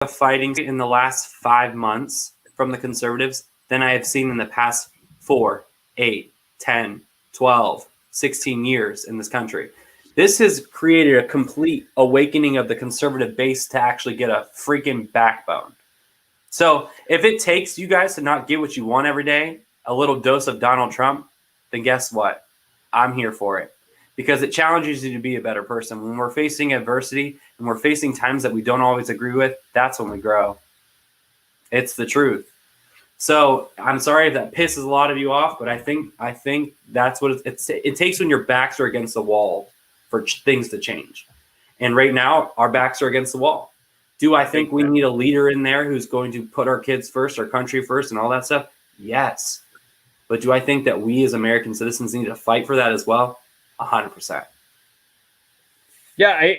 fighting in the last 5 months from the conservatives than I have seen in the past 4, 8, 10, 12, 16 years in this country. This has created a complete awakening of the conservative base to actually get a freaking backbone. So if it takes you guys to not get what you want every day, a little dose of Donald Trump, then guess what? I'm here for it, because it challenges you to be a better person. When we're facing adversity and we're facing times that we don't always agree with, that's when we grow. It's the truth. So I'm sorry if that pisses a lot of you off, but I think that's what it takes when your backs are against the wall for things to change. And right now, our backs are against the wall. Do I think we need a leader in there who's going to put our kids first, our country first, and all that stuff? Yes. But do I think that we as American citizens need to fight for that as well? 100%. Yeah,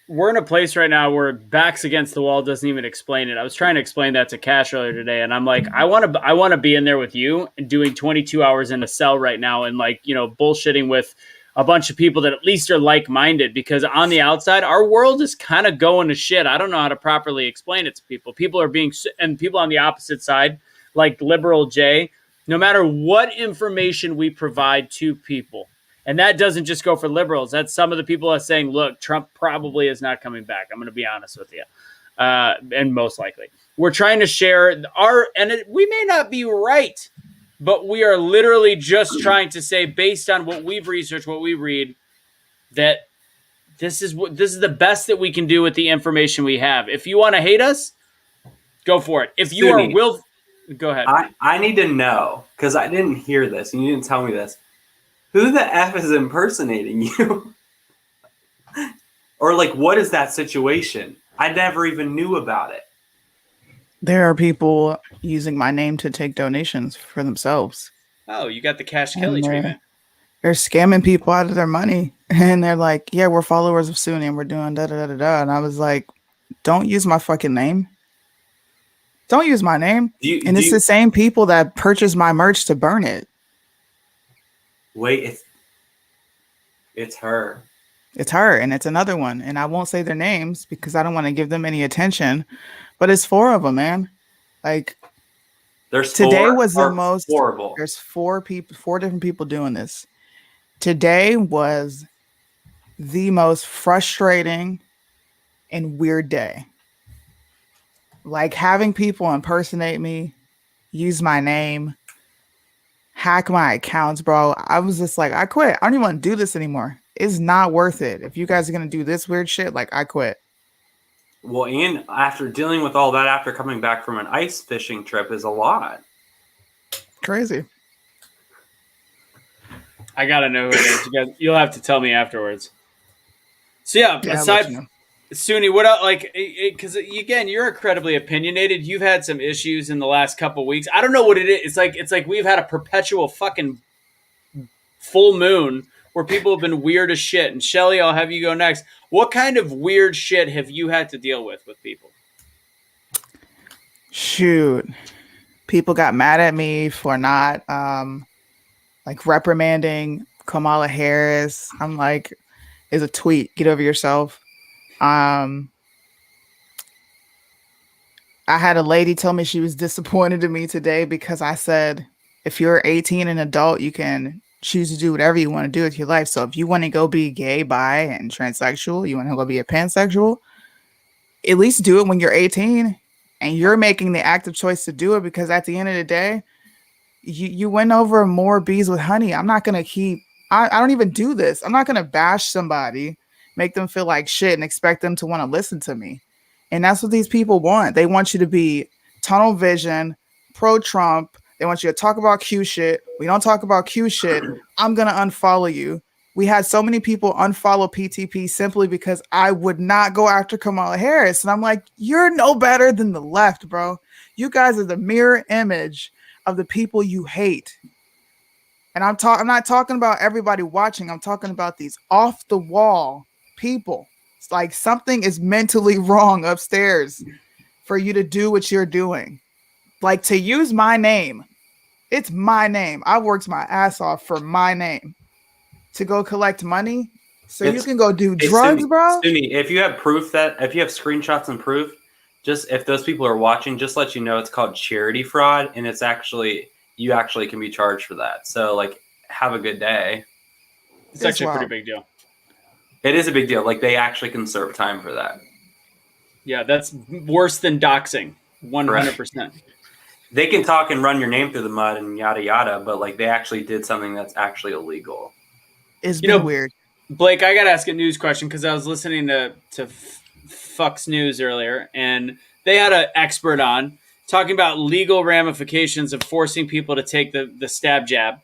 we're in a place right now where backs against the wall doesn't even explain it. I was trying to explain that to Cash earlier today, and I'm like, I want to be in there with you and doing 22 hours in a cell right now and bullshitting with a bunch of people that at least are like-minded, because on the outside, our world is kind of going to shit. I don't know how to properly explain it to people. People on the opposite side, like Liberal Jay, no matter what information we provide to people, and that doesn't just go for liberals. That's some of the people are saying, look, Trump probably is not coming back. I'm going to be honest with you. And most likely. We're trying to share we may not be right, but we are literally just trying to say, based on what we've researched, what we read, that this is the best that we can do with the information we have. If you want to hate us, go for it. If you Soonie, go ahead. I need to know, because I didn't hear this and you didn't tell me this. Who the F is impersonating you? Or what is that situation? I never even knew about it. There are people using my name to take donations for themselves. Oh, you got the Cash Kelly treatment. They're scamming people out of their money. And they're like, yeah, we're followers of Soonie and we're doing da-da-da-da-da. And I was like, don't use my fucking name. Don't use my name. It's the same people that purchase my merch to burn it. Wait, it's her. It's her, and it's another one. And I won't say their names because I don't want to give them any attention. But it's 4 of them, man. Today was the most horrible. There's 4 different people doing this. Today was the most frustrating and weird day. Having people impersonate me, use my name, hack my accounts, bro. I was just like, I quit. I don't even want to do this anymore. It's not worth it. If you guys are going to do this weird shit, I quit. Well, and after dealing with all that, after coming back from an ice fishing trip, is a lot. Crazy. I got to know who it is. You'll have to tell me afterwards. So, yeah aside from Soonie, what else? Because again, you're incredibly opinionated. You've had some issues in the last couple of weeks. I don't know what it is. It's like we've had a perpetual fucking full moon where people have been weird as shit. And Shelly, I'll have you go next. What kind of weird shit have you had to deal with people? Shoot, people got mad at me for not reprimanding Kamala Harris. I'm like, it's a tweet. Get over yourself. I had a lady tell me she was disappointed in me today because I said, if you're 18 and adult, you can choose to do whatever you want to do with your life. So if you want to go be gay, bi, and transsexual, you want to go be a pansexual, at least do it when you're 18 and you're making the active choice to do it, because at the end of the day, you win over more bees with honey. I'm not going to I don't even do this. I'm not going to bash somebody, make them feel like shit and expect them to want to listen to me. And that's what these people want. They want you to be tunnel vision, pro-Trump. They want you to talk about Q shit. We don't talk about Q shit. I'm going to unfollow you. We had so many people unfollow PTP simply because I would not go after Kamala Harris. And I'm like, you're no better than the left, bro. You guys are the mirror image of the people you hate. And I'm not talking about everybody watching. I'm talking about these off the wall people. It's like something is mentally wrong upstairs for you to do what you're doing. To use my name. It's my name. I worked my ass off for my name to go collect money so you can go do drugs, bro. Soonie, if you have screenshots and proof, just if those people are watching, just let you know it's called charity fraud, and it's actually you actually can be charged for that. So like, have a good day. It's actually a pretty big deal. It is a big deal. Like they actually can serve time for that. Yeah, that's worse than doxing. 100%. They can talk and run your name through the mud and yada yada, but like they actually did something that's actually illegal. It's been weird. Blake, I got to ask a news question because I was listening to Fox News earlier, and they had an expert on talking about legal ramifications of forcing people to take the stab jab.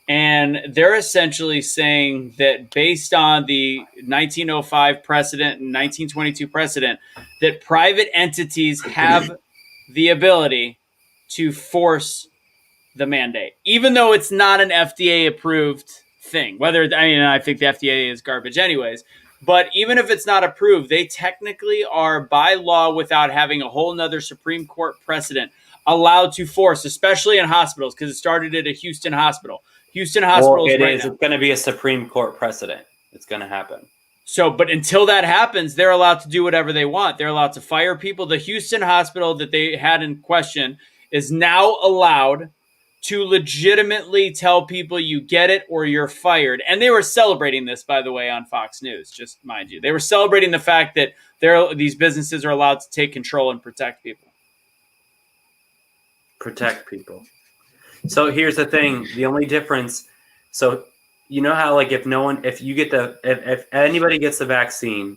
And they're essentially saying that based on the 1905 precedent and 1922 precedent, that private entities have the ability to force the mandate, even though it's not an FDA approved thing. I think the FDA is garbage anyways, but even if it's not approved, they technically are by law, without having a whole nother Supreme Court precedent, allowed to force, especially in hospitals, because it started at a Houston hospital. Houston hospitals. Well, it's going to be a Supreme Court precedent. It's going to happen. So, but until that happens, they're allowed to do whatever they want. They're allowed to fire people. The Houston hospital that they had in question is now allowed to legitimately tell people you get it or you're fired. And they were celebrating this, by the way, on Fox News, just mind you. They were celebrating the fact that these businesses are allowed to take control and protect people. Protect people. So here's the thing. The only difference, so you know how like if anybody gets the vaccine,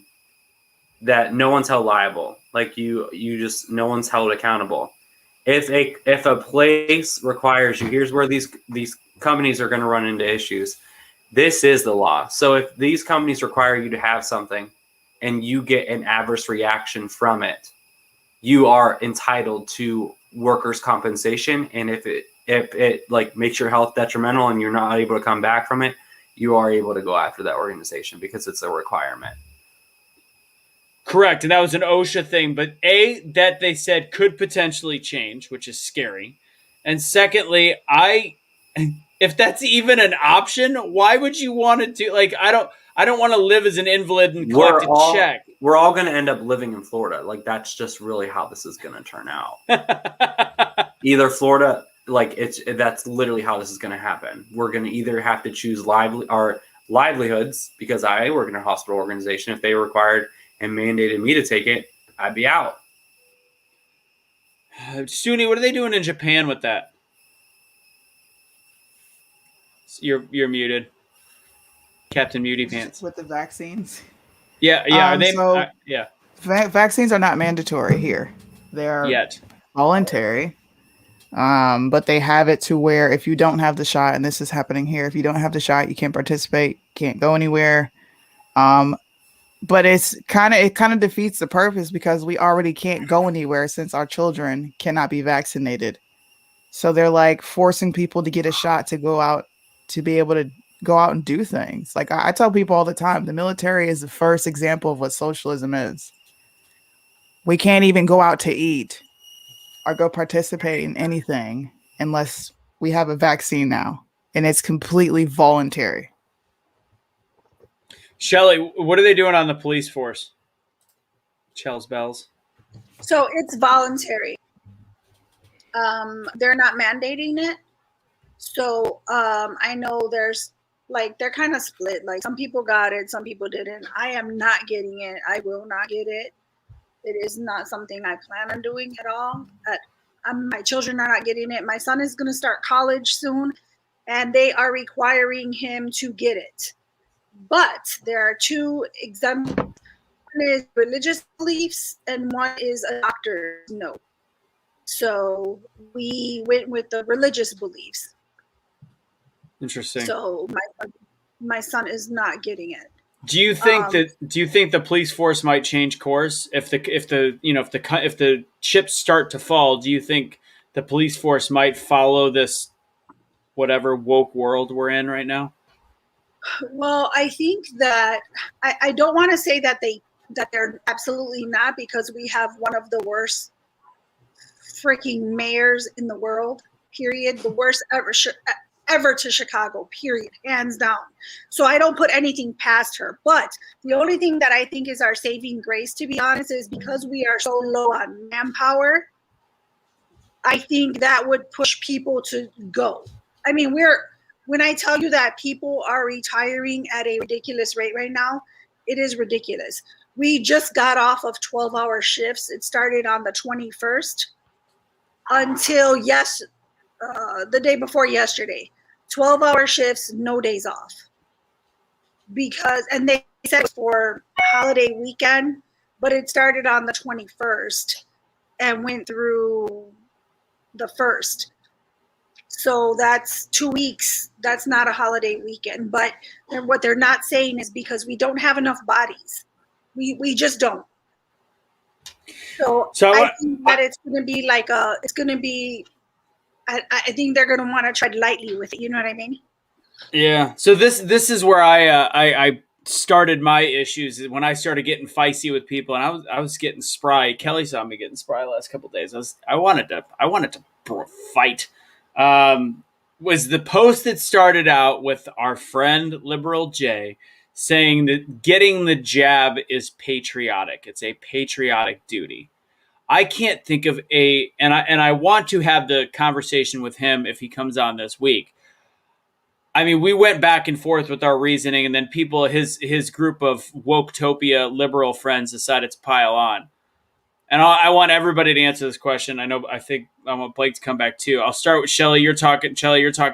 that no one's held liable. Like no one's held accountable. If a place requires you, here's where these companies are going to run into issues. This is the law. So if these companies require you to have something and you get an adverse reaction from it, you are entitled to workers' compensation. And if it like makes your health detrimental and you're not able to come back from it, you are able to go after that organization because it's a requirement. Correct. And that was an OSHA thing. But that they said could potentially change, which is scary. And secondly, if that's even an option, why would you want to do, like, I don't want to live as an invalid and collect a check. We're all going to end up living in Florida. Like, that's just really how this is going to turn out. Either Florida, that's literally how this is going to happen. We're going to either have to choose our livelihoods, because I work in a hospital organization. If they required and mandated me to take it, I'd be out. Soonie, what are they doing in Japan with that? You're muted, Captain Muty Pants. With the vaccines. Yeah. Vaccines are not mandatory here. They are voluntary. But they have it to where if you don't have the shot, and this is happening here, if you don't have the shot, you can't participate, can't go anywhere. But it kind of defeats the purpose, because we already can't go anywhere since our children cannot be vaccinated. So they're like forcing people to get a shot to go out, to be able to go out and do things. Like I tell people all the time, the military is the first example of what socialism is. We can't even go out to eat or go participate in anything unless we have a vaccine now, and it's completely voluntary. Shelly, what are they doing on the police force? Chells bells. So it's voluntary. They're not mandating it. So I know there's they're kind of split. Like some people got it, some people didn't. I am not getting it. I will not get it. It is not something I plan on doing at all. My children are not getting it. My son is going to start college soon, and they are requiring him to get it. But there are two exemptions. One is religious beliefs, and one is a doctor's note. So we went with the religious beliefs. Interesting. So my son is not getting it. Do you think the police force might change course if the chips start to fall? Do you think the police force might follow this whatever woke world we're in right now? Well, I think that I don't want to say that they're absolutely not, because we have one of the worst freaking mayors in the world. Period. The worst ever. ever to Chicago, period, hands down. So I don't put anything past her. But the only thing that I think is our saving grace, to be honest, is because we are so low on manpower, I think that would push people to go. I mean, when I tell you that people are retiring at a ridiculous rate right now, it is ridiculous. We just got off of 12-hour shifts. It started on the 21st until the day before yesterday. 12-hour shifts, no days off. And they said it was for holiday weekend, but it started on the 21st and went through the 1st. So that's 2 weeks. That's not a holiday weekend. But what they're not saying is because we don't have enough bodies. We just don't. So I think that it's going to be I think they're going to want to tread lightly with it. You know what I mean? Yeah. So this is where I started my issues when I started getting feisty with people, and I was getting spry. Kelly saw me getting spry the last couple of days. I wanted to fight. Was the post that started out with our friend Liberal Jay saying that getting the jab is patriotic. It's a patriotic duty. I can't think of and I want to have the conversation with him if he comes on this week. I mean, we went back and forth with our reasoning, and then his group of Woketopia liberal friends decided to pile on. And I want everybody to answer this question. I think I want Blake to come back too. I'll start with Shelly. You're talking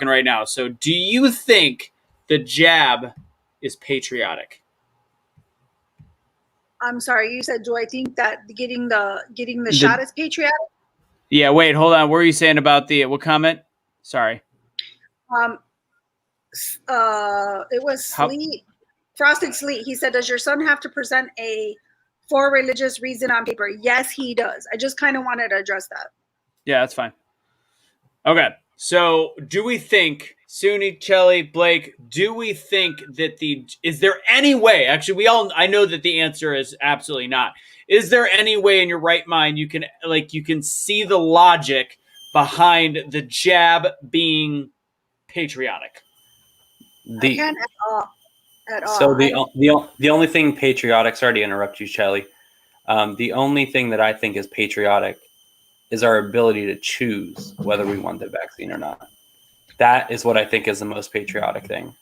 right now. So do you think the jab is patriotic? I'm sorry, you said, do I think that getting the shot is patriotic? Yeah, wait, hold on. What were you saying about what comment? Sorry. It was Sleet, Frosted Sleet. He said, does your son have to present for religious reason on paper? Yes, he does. I just kind of wanted to address that. Yeah, that's fine. Okay. So do we think, Soonie, Chelly, Blake, do we think that is there any way, actually I know that the answer is absolutely not. Is there any way in your right mind you can see the logic behind the jab being patriotic? I can't at all. So the only thing patriotic, sorry to interrupt you, Shelly. The only thing that I think is patriotic is our ability to choose whether we want the vaccine or not. That is what I think is the most patriotic thing.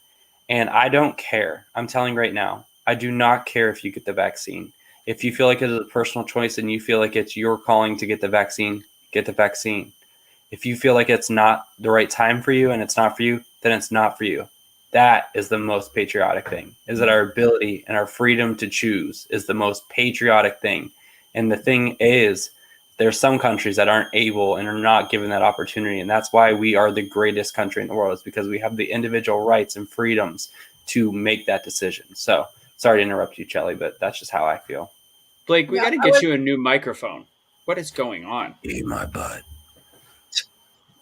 And I don't care. I'm telling you right now, I do not care if you get the vaccine. If you feel like it is a personal choice and you feel like it's your calling to get the vaccine, get the vaccine. If you feel like it's not the right time for you and it's not for you, then it's not for you. That is the most patriotic thing, is that our ability and our freedom to choose is the most patriotic thing. And the thing is, there's some countries that aren't able and are not given that opportunity. And that's why we are the greatest country in the world, is because we have the individual rights and freedoms to make that decision. So sorry to interrupt you, Chelly, but that's just how I feel. Blake, we got to get you a new microphone. What is going on? Eat my butt.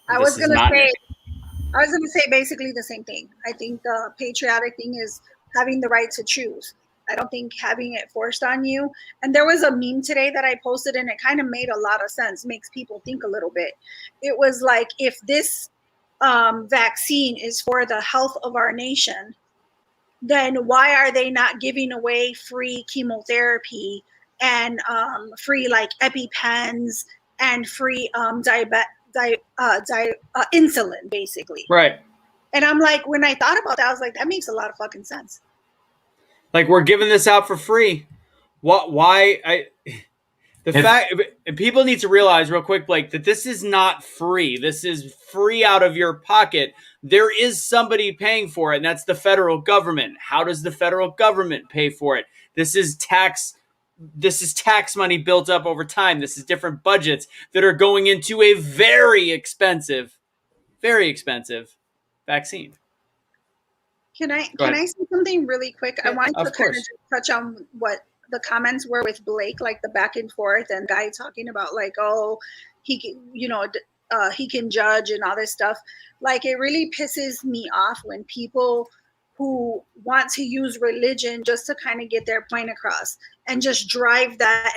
I was going to say basically the same thing. I think the patriotic thing is having the right to choose. I don't think having it forced on you. And there was a meme today that I posted, and it kind of made a lot of sense, makes people think a little bit. It was like, if this vaccine is for the health of our nation, then why are they not giving away free chemotherapy and free like EpiPens and free insulin, basically? Right. And I'm like, when I thought about that, I was like, that makes a lot of fucking sense. Like, we're giving this out for free. People need to realize real quick, Blake, that this is not free. This is free out of your pocket. There is somebody paying for it, and that's the federal government. How does the federal government pay for it? This is tax money built up over time. This is different budgets that are going into a very expensive vaccine. Can I say something really quick? Yeah, I wanted to kind of touch on what the comments were with Blake, like the back and forth, and guy talking about like, oh, he can judge and all this stuff. Like, it really pisses me off when people who want to use religion just to kind of get their point across and just drive that.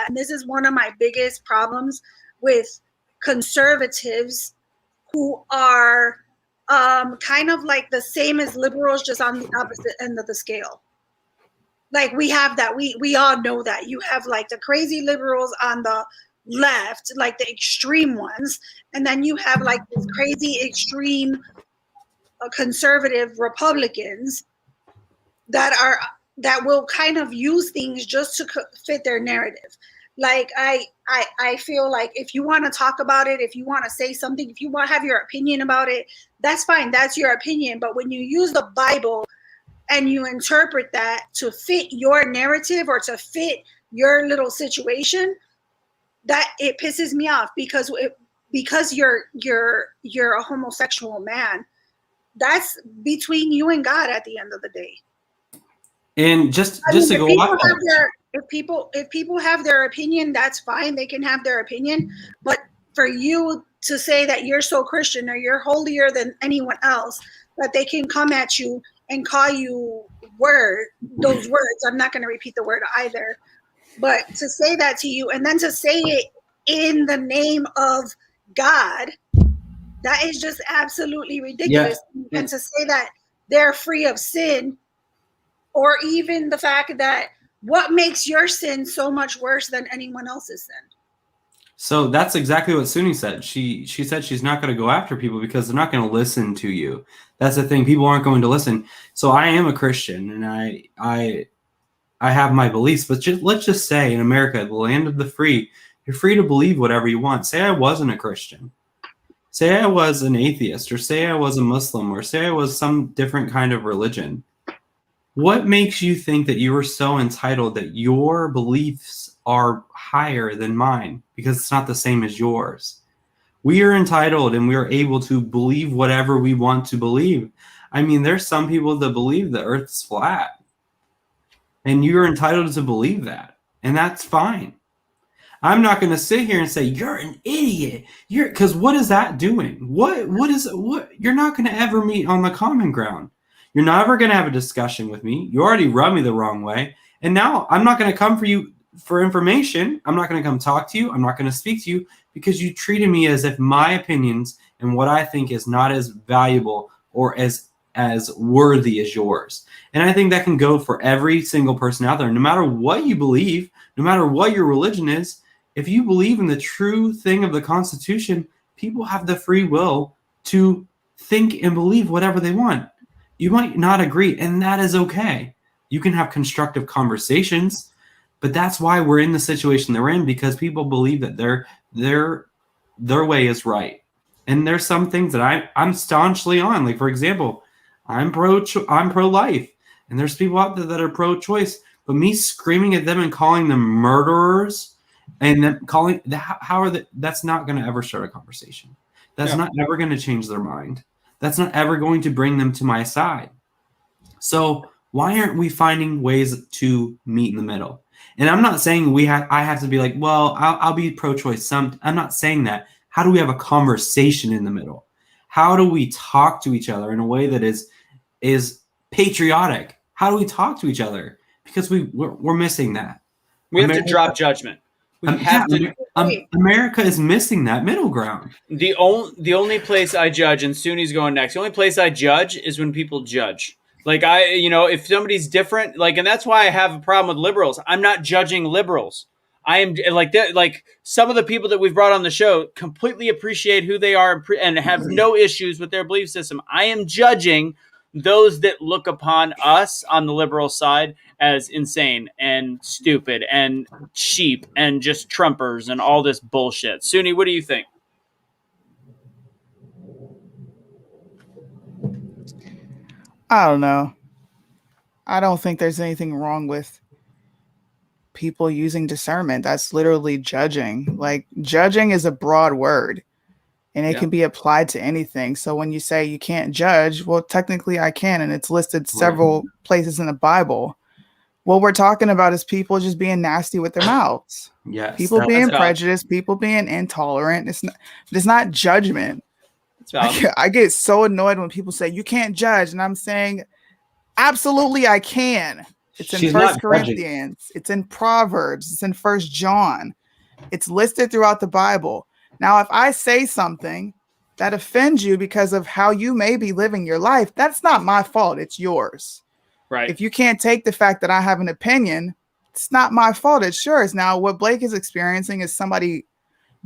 And this is one of my biggest problems with conservatives who are kind of like the same as liberals, just on the opposite end of the scale. Like we have that, we all know that. You have like the crazy liberals on the left, like the extreme ones, and then you have like these crazy extreme conservative Republicans that will kind of use things just to fit their narrative. Like I feel like if you want to talk about it, if you want to say something, if you want to have your opinion about it, that's fine, that's your opinion. But when you use the Bible and you interpret that to fit your narrative or to fit your little situation, that it pisses me off, because you're a homosexual man. That's between you and God at the end of the day. And just to go off if people have their opinion, that's fine. They can have their opinion. But for you to say that you're so Christian or you're holier than anyone else, that they can come at you and call you those words. I'm not going to repeat the word either. But to say that to you and then to say it in the name of God, that is just absolutely ridiculous. Yeah. And to say that they're free of sin, or even the fact that what makes your sin so much worse than anyone else's sin? So that's exactly what Soonie said. She said she's not going to go after people because they're not going to listen to you. That's the thing. People aren't going to listen. So I am a Christian, and I have my beliefs. But let's just say in America, the land of the free, you're free to believe whatever you want. Say I wasn't a Christian. Say I was an atheist, or say I was a Muslim, or say I was some different kind of religion. What makes you think that you are so entitled that your beliefs are higher than mine? Because it's not the same as yours. We are entitled and we are able to believe whatever we want to believe. I mean, there's some people that believe the earth's flat. And you're entitled to believe that. And that's fine. I'm not going to sit here and say, you're an idiot. Because what is that doing? What you're not going to ever meet on the common ground. You're never going to have a discussion with me. You already rubbed me the wrong way. And now I'm not going to come for you for information. I'm not going to come talk to you. I'm not going to speak to you because you treated me as if my opinions and what I think is not as valuable or as worthy as yours. And I think that can go for every single person out there. No matter what you believe, no matter what your religion is, if you believe in the true thing of the Constitution, people have the free will to think and believe whatever they want. You might not agree, and that is okay. You can have constructive conversations, but that's why we're in the situation they're in, because people believe that their way is right. And there's some things that I'm staunchly on. Like, for example, I'm pro-life, and there's people out there that are pro-choice. But me screaming at them and calling them murderers, and then that's not going to ever start a conversation. That's not ever going to change their mind. That's not ever going to bring them to my side. So why aren't we finding ways to meet in the middle? And I'm not saying I have to be like, well, I'll be pro-choice. I'm not saying that. How do we have a conversation in the middle? How do we talk to each other in a way that is patriotic? How do we talk to each other? Because we're missing that. We have to drop judgment. America is missing that middle ground. The only place I judge, and Soonie's going next, the only place I judge is when people judge. Like, if somebody's different, like, and that's why I have a problem with liberals. I'm not judging liberals. I am like some of the people that we've brought on the show completely appreciate who they are and have no issues with their belief system. I am judging those that look upon us on the liberal side as insane and stupid and cheap and just Trumpers and all this bullshit. Soonie, what do you think? I don't know. I don't think there's anything wrong with people using discernment. That's literally judging. Like, judging is a broad word, and it can be applied to anything. So when you say you can't judge, well, technically I can, and it's listed several places in the Bible. What we're talking about is people just being nasty with their mouths. Yes, people being prejudiced, people being intolerant. It's not judgment. I get so annoyed when people say you can't judge, and I'm saying absolutely I can. It's in 1 Corinthians. It's in Proverbs. It's in 1 John. It's listed throughout the Bible. Now, if I say something that offends you because of how you may be living your life, that's not my fault. It's yours. Right. If you can't take the fact that I have an opinion, it's not my fault. It's yours. Now, what Blake is experiencing is somebody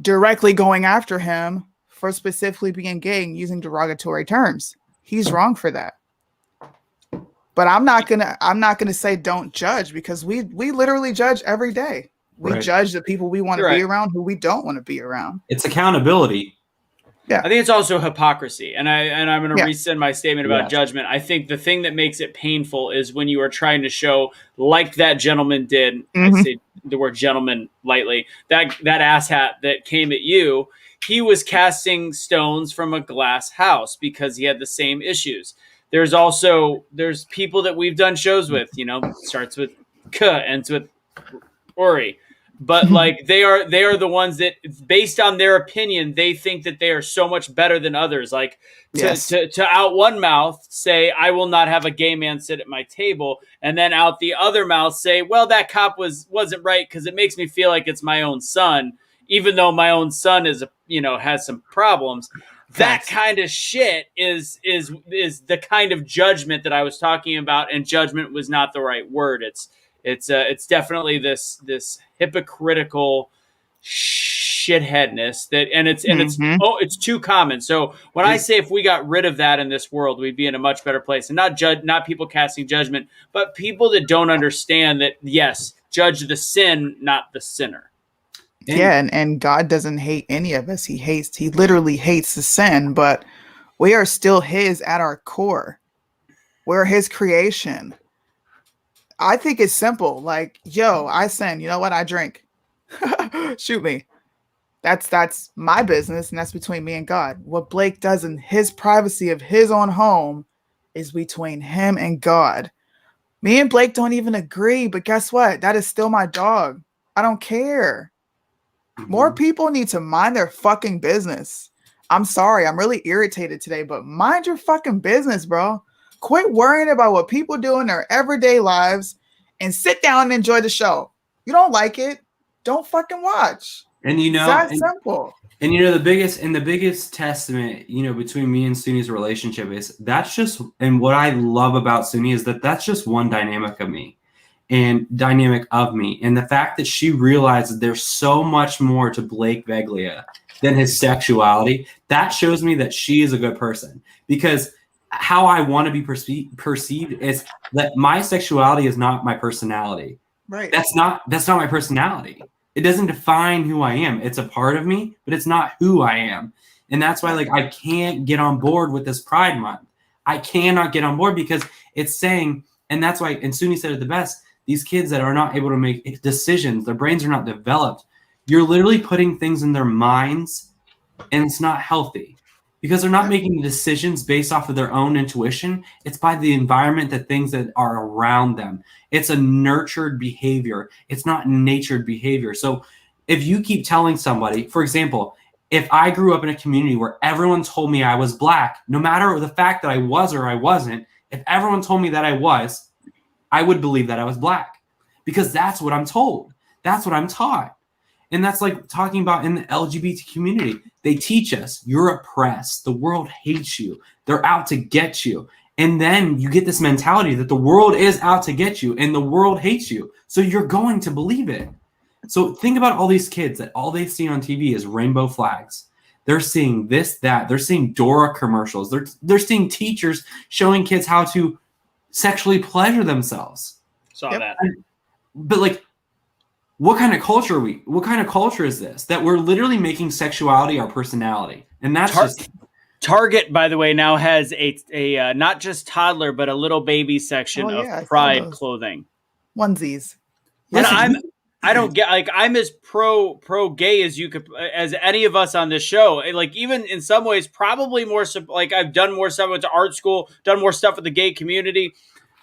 directly going after him for specifically being gay and using derogatory terms. He's wrong for that. But I'm not gonna say don't judge, because we literally judge every day. We judge the people we want to be around, who we don't want to be around. It's accountability. Yeah. I think it's also hypocrisy. And I'm going to rescind my statement about judgment. I think the thing that makes it painful is when you are trying to show, like that gentleman did, I say the word gentleman lightly, that asshat that came at you, he was casting stones from a glass house because he had the same issues. There's people that we've done shows with, starts with K, ends with Ori. But like they are the ones that, based on their opinion, they think that they are so much better than others. Like to out one mouth say, I will not have a gay man sit at my table, and then out the other mouth say, well, that cop wasn't right because it makes me feel like it's my own son, even though my own son is has some problems. That kind of shit is the kind of judgment that I was talking about, and judgment was not the right word. It's definitely this hypocritical shitheadness it's too common. So when I say if we got rid of that in this world, we'd be in a much better place, and not people casting judgment, but people that don't understand that, yes, judge the sin, not the sinner. And God doesn't hate any of us. He literally hates the sin, but we are still his at our core. We're his creation. I think it's simple. Like, yo, I sin. You know what? I drink. Shoot me. That's my business, and that's between me and God. What Blake does in his privacy of his own home is between him and God. Me and Blake don't even agree, but guess what? That is still my dog. I don't care. More people need to mind their fucking business. I'm sorry, I'm really irritated today, but mind your fucking business, bro. Quit worrying about what people do in their everyday lives and sit down and enjoy the show. You don't like it, don't fucking watch. And it's that simple. And the biggest testament, between me and Soonie's relationship is that's just, and what I love about Soonie is that's just one dynamic of me. And the fact that she realized there's so much more to Blake Veglia than his sexuality, that shows me that she is a good person. Because how I want to be perceived is that my sexuality is not my personality. Right. That's not my personality. It doesn't define who I am. It's a part of me, but it's not who I am. And that's why, I can't get on board with this Pride Month. I cannot get on board because it's saying, and that's why, and Soonie said it the best, these kids that are not able to make decisions, their brains are not developed. You're literally putting things in their minds, and it's not healthy because they're not making decisions based off of their own intuition. It's by the environment, the things that are around them. It's a nurtured behavior. It's not natured behavior. So if you keep telling somebody, for example, if I grew up in a community where everyone told me I was Black, no matter the fact that I was or I wasn't, if everyone told me that I was, I would believe that I was Black because that's what I'm told. That's what I'm taught. And that's like talking about in the LGBT community. They teach us you're oppressed. The world hates you. They're out to get you. And then you get this mentality that the world is out to get you and the world hates you. So you're going to believe it. So think about all these kids that all they see on TV is rainbow flags. They're seeing this, that. They're seeing Dora commercials. They're seeing teachers showing kids how to sexually pleasure themselves. Saw that. But what kind of culture are we? What kind of culture is this? That we're literally making sexuality our personality. And that's just... Target, by the way, now has a not just toddler, but a little baby section of Pride clothing. Onesies. And I don't get, I'm as pro gay as you could, as any of us on this show. Even in some ways, probably more, I've done more stuff with the art school, done more stuff with the gay community.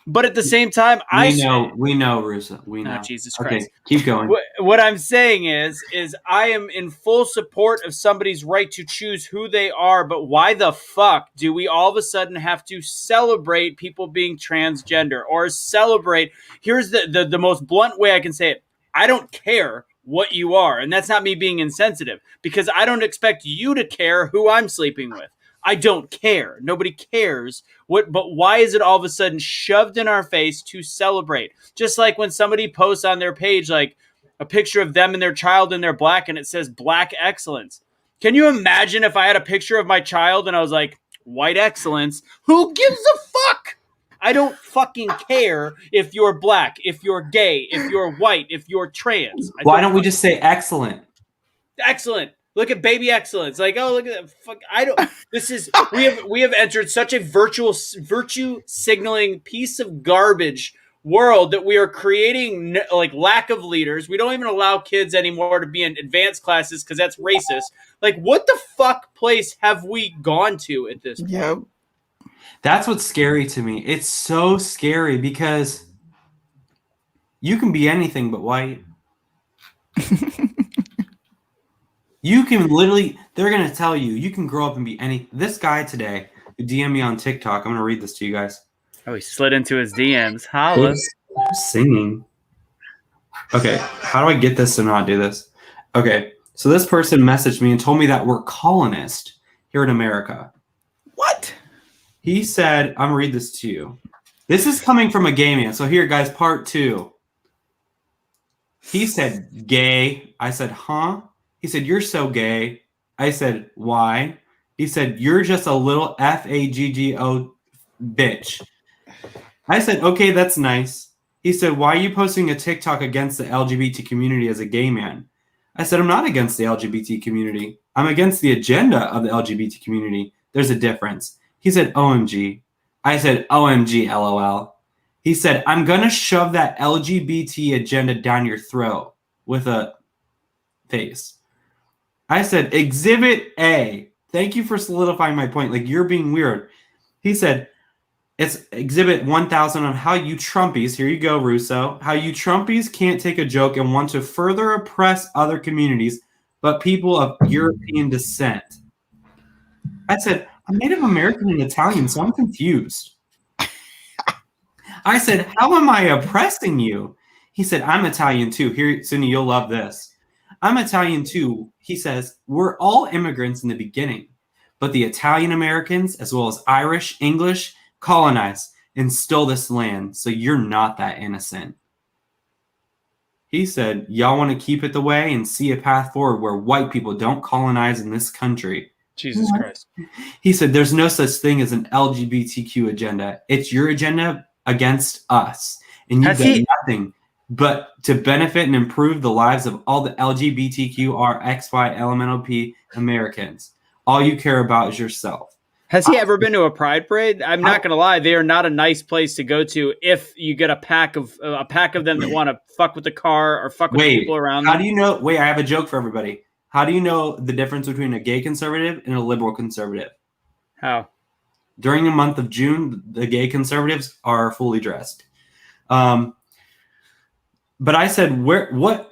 But at the same time, we know, Rusa. We know. Oh, Jesus Christ. Okay, keep going. What I'm saying is I am in full support of somebody's right to choose who they are, but why the fuck do we all of a sudden have to celebrate people being transgender or celebrate? Here's the most blunt way I can say it. I don't care what you are. And that's not me being insensitive, because I don't expect you to care who I'm sleeping with. I don't care. Nobody cares. But why is it all of a sudden shoved in our face to celebrate? Just like when somebody posts on their page like a picture of them and their child and they're black and it says black excellence. Can you imagine if I had a picture of my child and I was like, white excellence? Who gives a fuck? I don't fucking care if you're black, if you're gay, if you're white, if you're trans. Why don't we just say excellent? Excellent. Look at baby excellence. Like, oh, look at that. Fuck, I don't. This is we have entered such a virtue signaling piece of garbage world that we are creating like lack of leaders. We don't even allow kids anymore to be in advanced classes because that's racist. Like, what the fuck place have we gone to at this point? Yep. That's what's scary to me. It's so scary because you can be anything but white. You can literally, they're going to tell you can grow up and be any. This guy today who DM'd me on TikTok, I'm going to read this to you guys. Oh, he slid into his DMs. Holla. Singing. Okay, how do I get this to not do this? Okay, so this person messaged me and told me that we're colonists here in America. What? He said, I'm going to read this to you. This is coming from a gay man. So here, guys, part 2. He said, gay. I said, huh? He said, you're so gay. I said, why? He said, you're just a little F-A-G-G-O bitch. I said, okay, that's nice. He said, why are you posting a TikTok against the LGBT community as a gay man? I said, I'm not against the LGBT community. I'm against the agenda of the LGBT community. There's a difference. He said, OMG. I said, OMG, LOL. He said, I'm going to shove that LGBT agenda down your throat with a face. I said, Exhibit A. Thank you for solidifying my point. Like, you're being weird. He said, it's Exhibit 1000 on how you Trumpies, here you go, Russo, how you Trumpies can't take a joke and want to further oppress other communities, but people of European descent. I said, I'm Native American and Italian, so I'm confused. I said, how am I oppressing you? He said, I'm Italian too. Here, Soonie, you'll love this. I'm Italian too. He says, we're all immigrants in the beginning, but the Italian Americans, as well as Irish, English, colonized and stole this land, so you're not that innocent. He said, y'all want to keep it the way and see a path forward where white people don't colonize in this country. Jesus Christ. He said, there's no such thing as an LGBTQ agenda. It's your agenda against us. And you've done nothing but to benefit and improve the lives of all the LGBTQRXY LMNOP Americans. All you care about is yourself. Has he ever been to a pride parade? I'm not going to lie. They are not a nice place to go to if you get a pack of them that want to fuck with the car or fuck with people around them. How do you know? Wait, I have a joke for everybody. How do you know the difference between a gay conservative and a liberal conservative? How? During the month of June, the gay conservatives are fully dressed. But I said,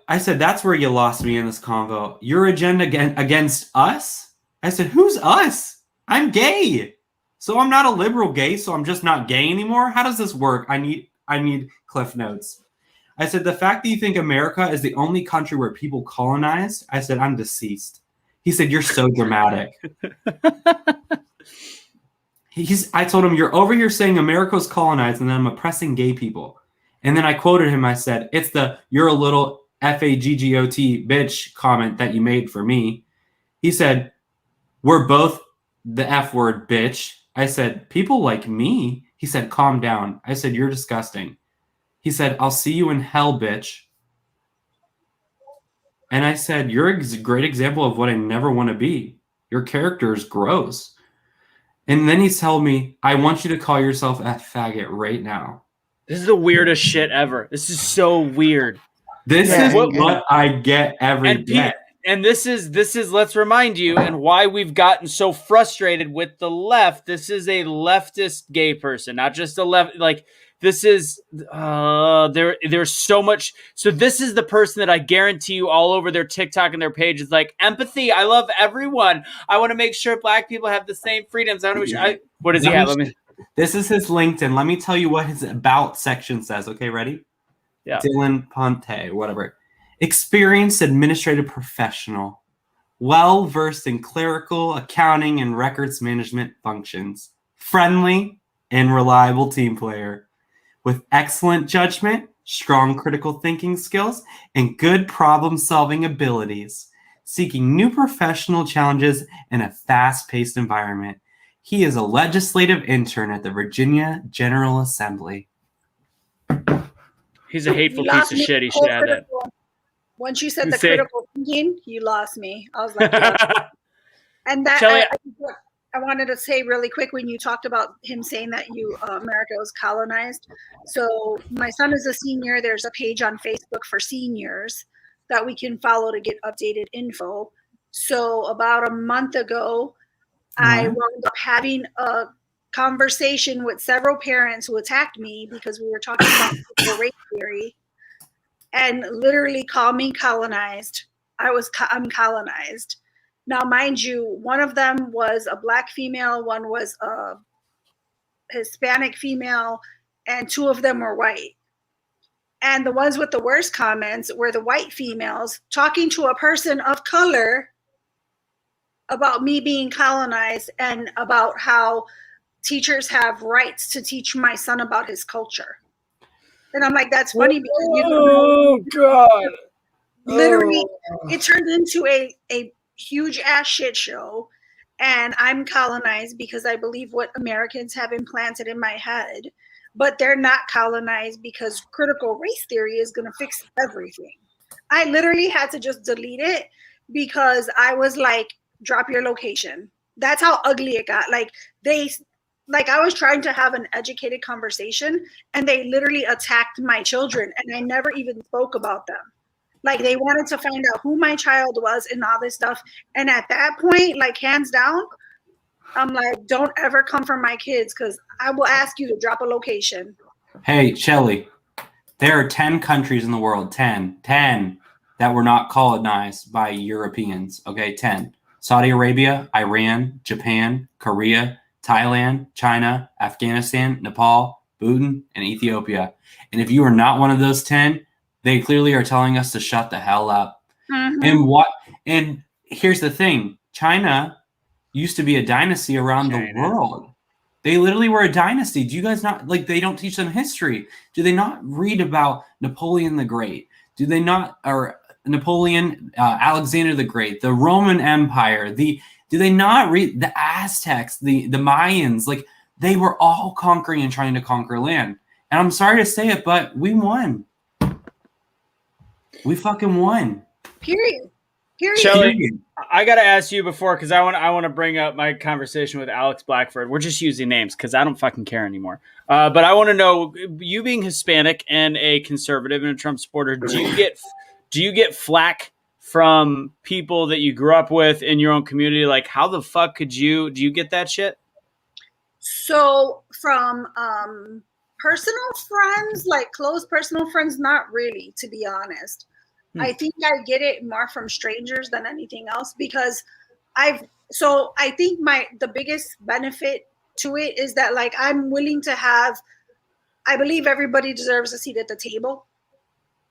I said, that's where you lost me in this convo. Your agenda against us? I said, who's us? I'm gay. So I'm not a liberal gay, so I'm just not gay anymore? How does this work? I need Cliff Notes. I said, the fact that you think America is the only country where people colonized, I said, I'm deceased. He said, you're so dramatic. I told him, you're over here saying America's colonized and then I'm oppressing gay people. And then I quoted him. I said, it's the you're a little FAGGOT bitch comment that you made for me. He said, we're both the F word bitch. I said, people like me? He said, calm down. I said, you're disgusting. He said, I'll see you in hell, bitch. And I said, you're a great example of what I never want to be. Your character is gross. And then he's telling me, I want you to call yourself a faggot right now. This is the weirdest shit ever. This is so weird. This is what I get every day. And this is let's remind you, and why we've gotten so frustrated with the left. This is a leftist gay person, not just a left. Like, this is there's so much. So this is the person that I guarantee you all over their TikTok and their page is like, empathy. I love everyone. I want to make sure black people have the same freedoms. I want to make sure. What does he have? This is his LinkedIn. Let me tell you what his about section says. Okay, ready? Yeah. Dylan Ponte, whatever. experienced administrative professional, well-versed in clerical, accounting, and records management functions, friendly and reliable team player, with excellent judgment, strong critical thinking skills, and good problem-solving abilities, seeking new professional challenges in a fast-paced environment. He is a legislative intern at the Virginia General Assembly. He's a hateful You piece lost of me shit. He the whole should have that. critical- Once you said the Say- critical thinking, you lost me. I was like, yeah. And that Shelley, I wanted to say really quick when you talked about him saying that America was colonized. So my son is a senior. There's a page on Facebook for seniors that we can follow to get updated info. So about a month ago, I wound up having a conversation with several parents who attacked me because we were talking about critical race theory and literally called me colonized. I'm colonized. Now, mind you, one of them was a Black female, one was a Hispanic female, and two of them were white. And the ones with the worst comments were the white females talking to a person of color about me being colonized and about how teachers have rights to teach my son about his culture. And I'm like, that's funny because you don't know. Oh God! Literally, it turned into a huge ass shit show. And I'm colonized because I believe what Americans have implanted in my head. But they're not colonized because critical race theory is going to fix everything. I literally had to just delete it because I was like, drop your location. That's how ugly it got. Like I was trying to have an educated conversation and they literally attacked my children and I never even spoke about them. Like they wanted to find out who my child was and all this stuff. And at that point, like hands down, I'm like, don't ever come for my kids because I will ask you to drop a location. Hey, Shelly, there are 10 countries in the world, 10 that were not colonized by Europeans. Okay, 10. Saudi Arabia, Iran, Japan, Korea, Thailand, China, Afghanistan, Nepal, Bhutan, and Ethiopia. And if you are not one of those 10, they clearly are telling us to shut the hell up. Mm-hmm. And here's the thing. China used to be a dynasty around the world. They literally were a dynasty. Do you guys not, like, they don't teach them history? Do they not read about Napoleon the Great? Do they not, or Napoleon, Alexander the Great, the Roman Empire, do they not read the Aztecs, the Mayans? Like, they were all conquering and trying to conquer land. And I'm sorry to say it, but we won. We fucking won. Period. Shelly, I gotta ask you before because I want to bring up my conversation with Alex Blackford. We're just using names because I don't fucking care anymore. But I want to know, you being Hispanic and a conservative and a Trump supporter, do you get flack from people that you grew up with in your own community? Like, how the fuck do you get that shit? So from personal friends, like close personal friends, not really, to be honest. I think I get it more from strangers than anything else because I think the biggest benefit to it is that like I'm willing to I believe everybody deserves a seat at the table,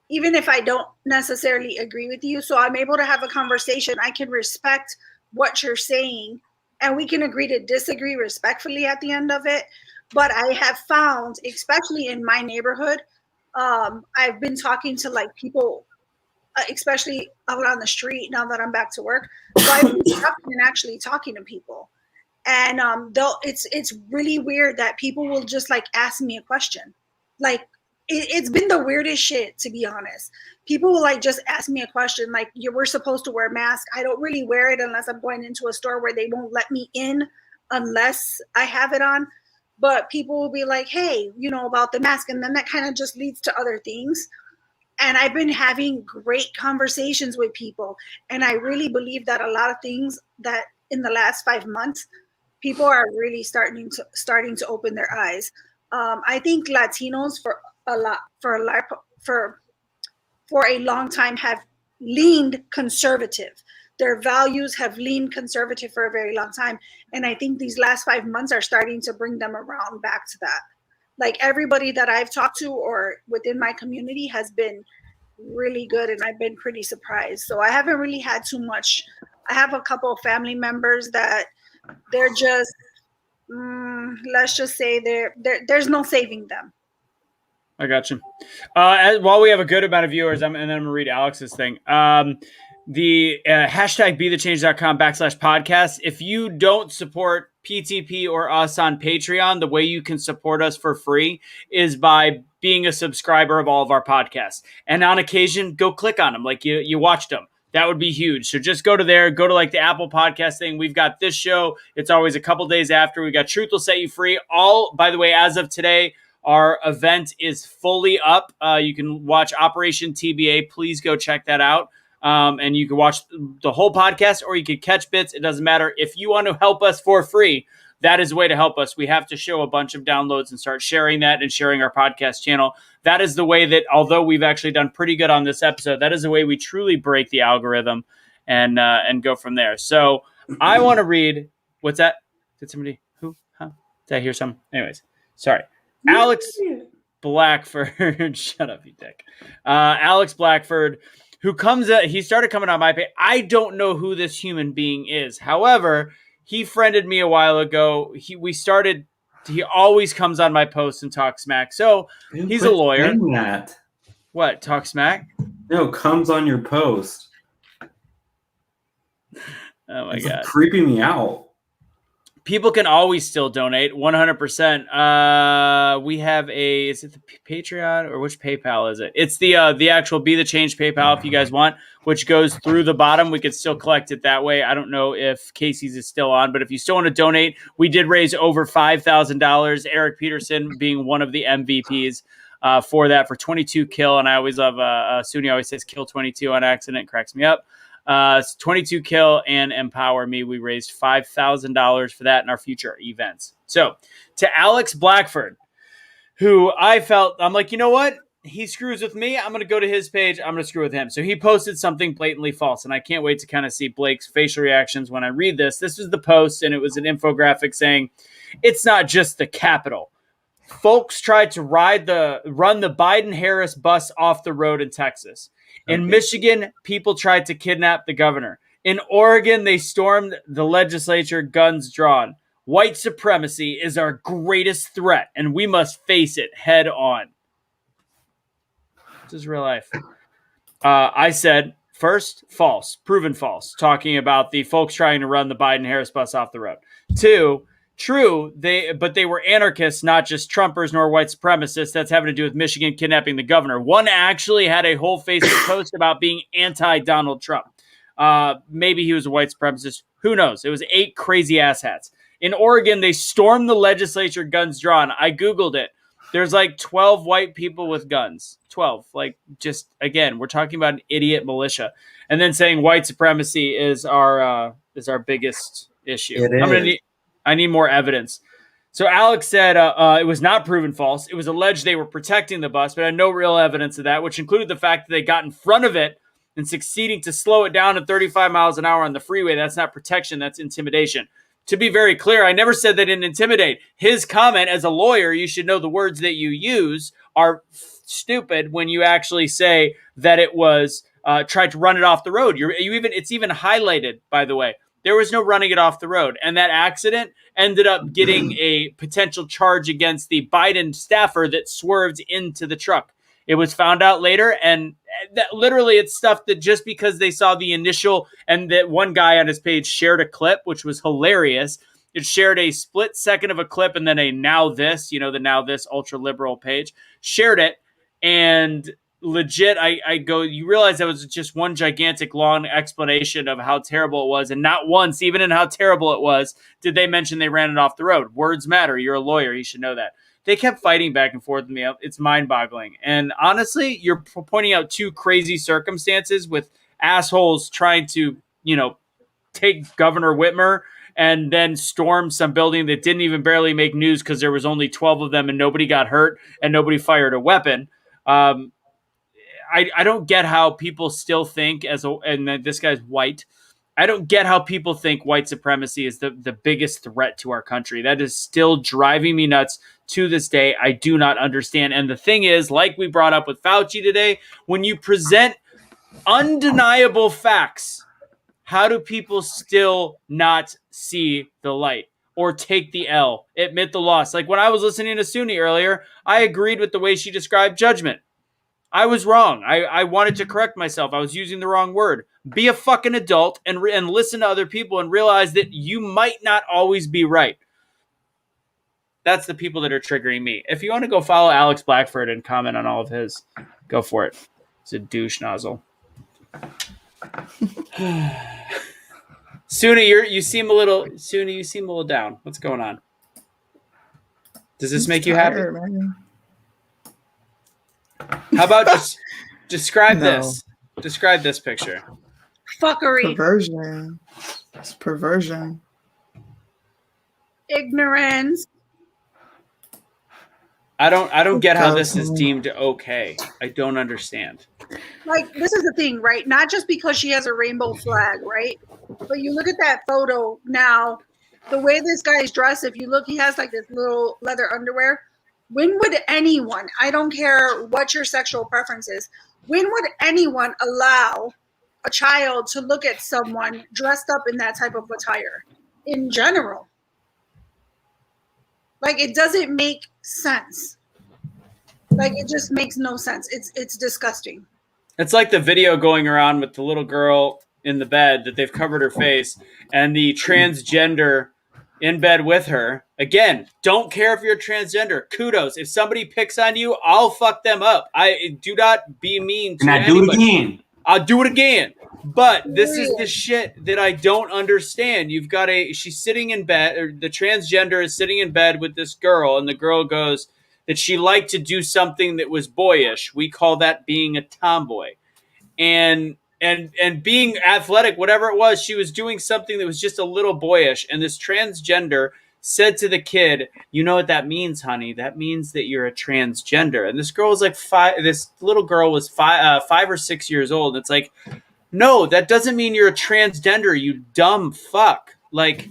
even if I don't necessarily agree with you. So I'm able to have a conversation. I can respect what you're saying and we can agree to disagree respectfully at the end of it. But I have found, especially in my neighborhood, I've been talking to like people, especially out on the street now that I'm back to work. So I've been stopping and actually talking to people. And though it's really weird that people will just like ask me a question. Like it's been the weirdest shit, to be honest. People will like just ask me a question like, we're supposed to wear a mask. I don't really wear it unless I'm going into a store where they won't let me in unless I have it on. But people will be like, hey, about the mask. And then that kind of just leads to other things. And I've been having great conversations with people. And I really believe that a lot of things that in the last 5 months, people are really starting to open their eyes. I think Latinos for a long time have leaned conservative. Their values have leaned conservative for a very long time. And I think these last 5 months are starting to bring them around back to that. Like everybody that I've talked to or within my community has been really good, and I've been pretty surprised. So I haven't really had too much. I have a couple of family members that they're just, let's just say there's no saving them. I got you. While we have a good amount of viewers, and then I'm going to read Alex's thing. The hashtag BeTheChange.com/podcast. If you don't support PTP or us on Patreon, the way you can support us for free is by being a subscriber of all of our podcasts. And on occasion, go click on them like you watched them. That would be huge. So just go to there, go to like the Apple podcast thing. We've got this show. It's always a couple days after. We got Truth Will Set You Free. All, by the way, as of today, our event is fully up. You can watch Operation TBA. Please go check that out. And you can watch the whole podcast or you can catch bits. It doesn't matter. If you want to help us for free, that is a way to help us. We have to show a bunch of downloads and start sharing that and sharing our podcast channel. That is the way that, although we've actually done pretty good on this episode, that is the way we truly break the algorithm and go from there. So I want to read, what's that? Did somebody, who? Huh? Did I hear something? Anyways, sorry. Alex Blackford, shut up, you dick. Alex Blackford, who he started coming on my page. I don't know who this human being is. However, he friended me a while ago. He always comes on my posts and talks smack. So he's a lawyer. That. What, talk smack? No, comes on your post. Oh my it's God. Creeping me out. People can always still donate 100%. We have is it the Patreon or which PayPal is it? It's the actual Be The Change PayPal if you guys want, which goes through the bottom. We could still collect it that way. I don't know if Casey's is still on, but if you still want to donate, we did raise over $5,000. Eric Peterson being one of the MVPs for that for 22 kill. And I always love Soonie always says kill 22 on accident. Cracks me up. 22 kill and empower me. We raised $5,000 for that in our future events. So to Alex Blackford, who I'm like, you know what? He screws with me. I'm going to go to his page. I'm going to screw with him. So he posted something blatantly false. And I can't wait to kind of see Blake's facial reactions when I read this. This was the post, and it was an infographic saying, it's not just the Capitol. Folks tried to run the Biden-Harris bus off the road in Texas. In Michigan, people tried to kidnap the governor. In Oregon, they stormed the legislature, guns drawn. White supremacy is our greatest threat, and we must face it head on. This is real life. I said, first, false, proven false, talking about the folks trying to run the Biden-Harris bus off the road. 2, true, but they were anarchists, not just Trumpers nor white supremacists. That's having to do with Michigan kidnapping the governor. One actually had a whole Facebook post about being anti-Donald Trump. Maybe he was a white supremacist. Who knows? It was 8 crazy asshats. In Oregon, they stormed the legislature, guns drawn. I Googled it. There's like 12 white people with guns. 12. Like, just, again, we're talking about an idiot militia. And then saying white supremacy is our biggest issue. I need more evidence. So Alex said it was not proven false. It was alleged they were protecting the bus, but had no real evidence of that, which included the fact that they got in front of it and succeeding to slow it down to 35 miles an hour on the freeway. That's not protection. That's intimidation. To be very clear, I never said they didn't intimidate. His comment, as a lawyer, you should know the words that you use are stupid when you actually say that it was tried to run it off the road. It's even highlighted, by the way. There was no running it off the road. And that accident ended up getting a potential charge against the Biden staffer that swerved into the truck. It was found out later, and that literally it's stuff that just because they saw the initial, and that one guy on his page shared a clip, which was hilarious. It shared a split second of a clip and then a now this, the now this ultra liberal page, shared it. And legit, I go, you realize that was just one gigantic long explanation of how terrible it was. And not once, even in how terrible it was, did they mention they ran it off the road. Words matter. You're a lawyer. You should know that. They kept fighting back and forth with me. It's mind-boggling. And honestly, you're pointing out 2 crazy circumstances with assholes trying to, take Governor Whitmer and then storm some building that didn't even barely make news because there was only 12 of them and nobody got hurt and nobody fired a weapon. I don't get how people still think and this guy's white. I don't get how people think white supremacy is the biggest threat to our country. That is still driving me nuts to this day. I do not understand. And the thing is, like we brought up with Fauci today, when you present undeniable facts, how do people still not see the light or take the L, admit the loss? Like when I was listening to Soonie earlier, I agreed with the way she described judgment. I was wrong. I wanted to correct myself. I was using the wrong word. Be a fucking adult and listen to other people and realize that you might not always be right. That's the people that are triggering me. If you want to go follow Alex Blackford and comment on all of his, go for it. It's a douche nozzle. Soonie, you seem a little down. What's going on? Does this make you happy? Man. How about just describe this? Describe this picture. Fuckery. Perversion. It's perversion. Ignorance. I don't get how this is deemed okay. I don't understand. Like, this is the thing, right? Not just because she has a rainbow flag, right? But you look at that photo now, the way this guy is dressed, if you look, he has like this little leather underwear. When would anyone, I don't care what your sexual preference is, when would anyone allow a child to look at someone dressed up in that type of attire in general? Like, it doesn't make sense. Like, it just makes no sense. It's disgusting. It's like the video going around with the little girl in the bed that they've covered her face and the transgender in bed with her. Again, don't care if you're transgender. Kudos. If somebody picks on you, I'll fuck them up. I do not be mean to And I anybody. do it again. I'll do it again. But this is the shit that I don't understand. You've got she's sitting in bed, or the transgender is sitting in bed with this girl, and the girl goes that she liked to do something that was boyish. We call that being a tomboy. And being athletic, whatever it was, she was doing something that was just a little boyish. And this transgender said to the kid, "You know what that means, honey? That means that you're a transgender." And this girl was like this little girl was 5 or 6 years old. It's like, no, that doesn't mean you're a transgender, you dumb fuck. Like,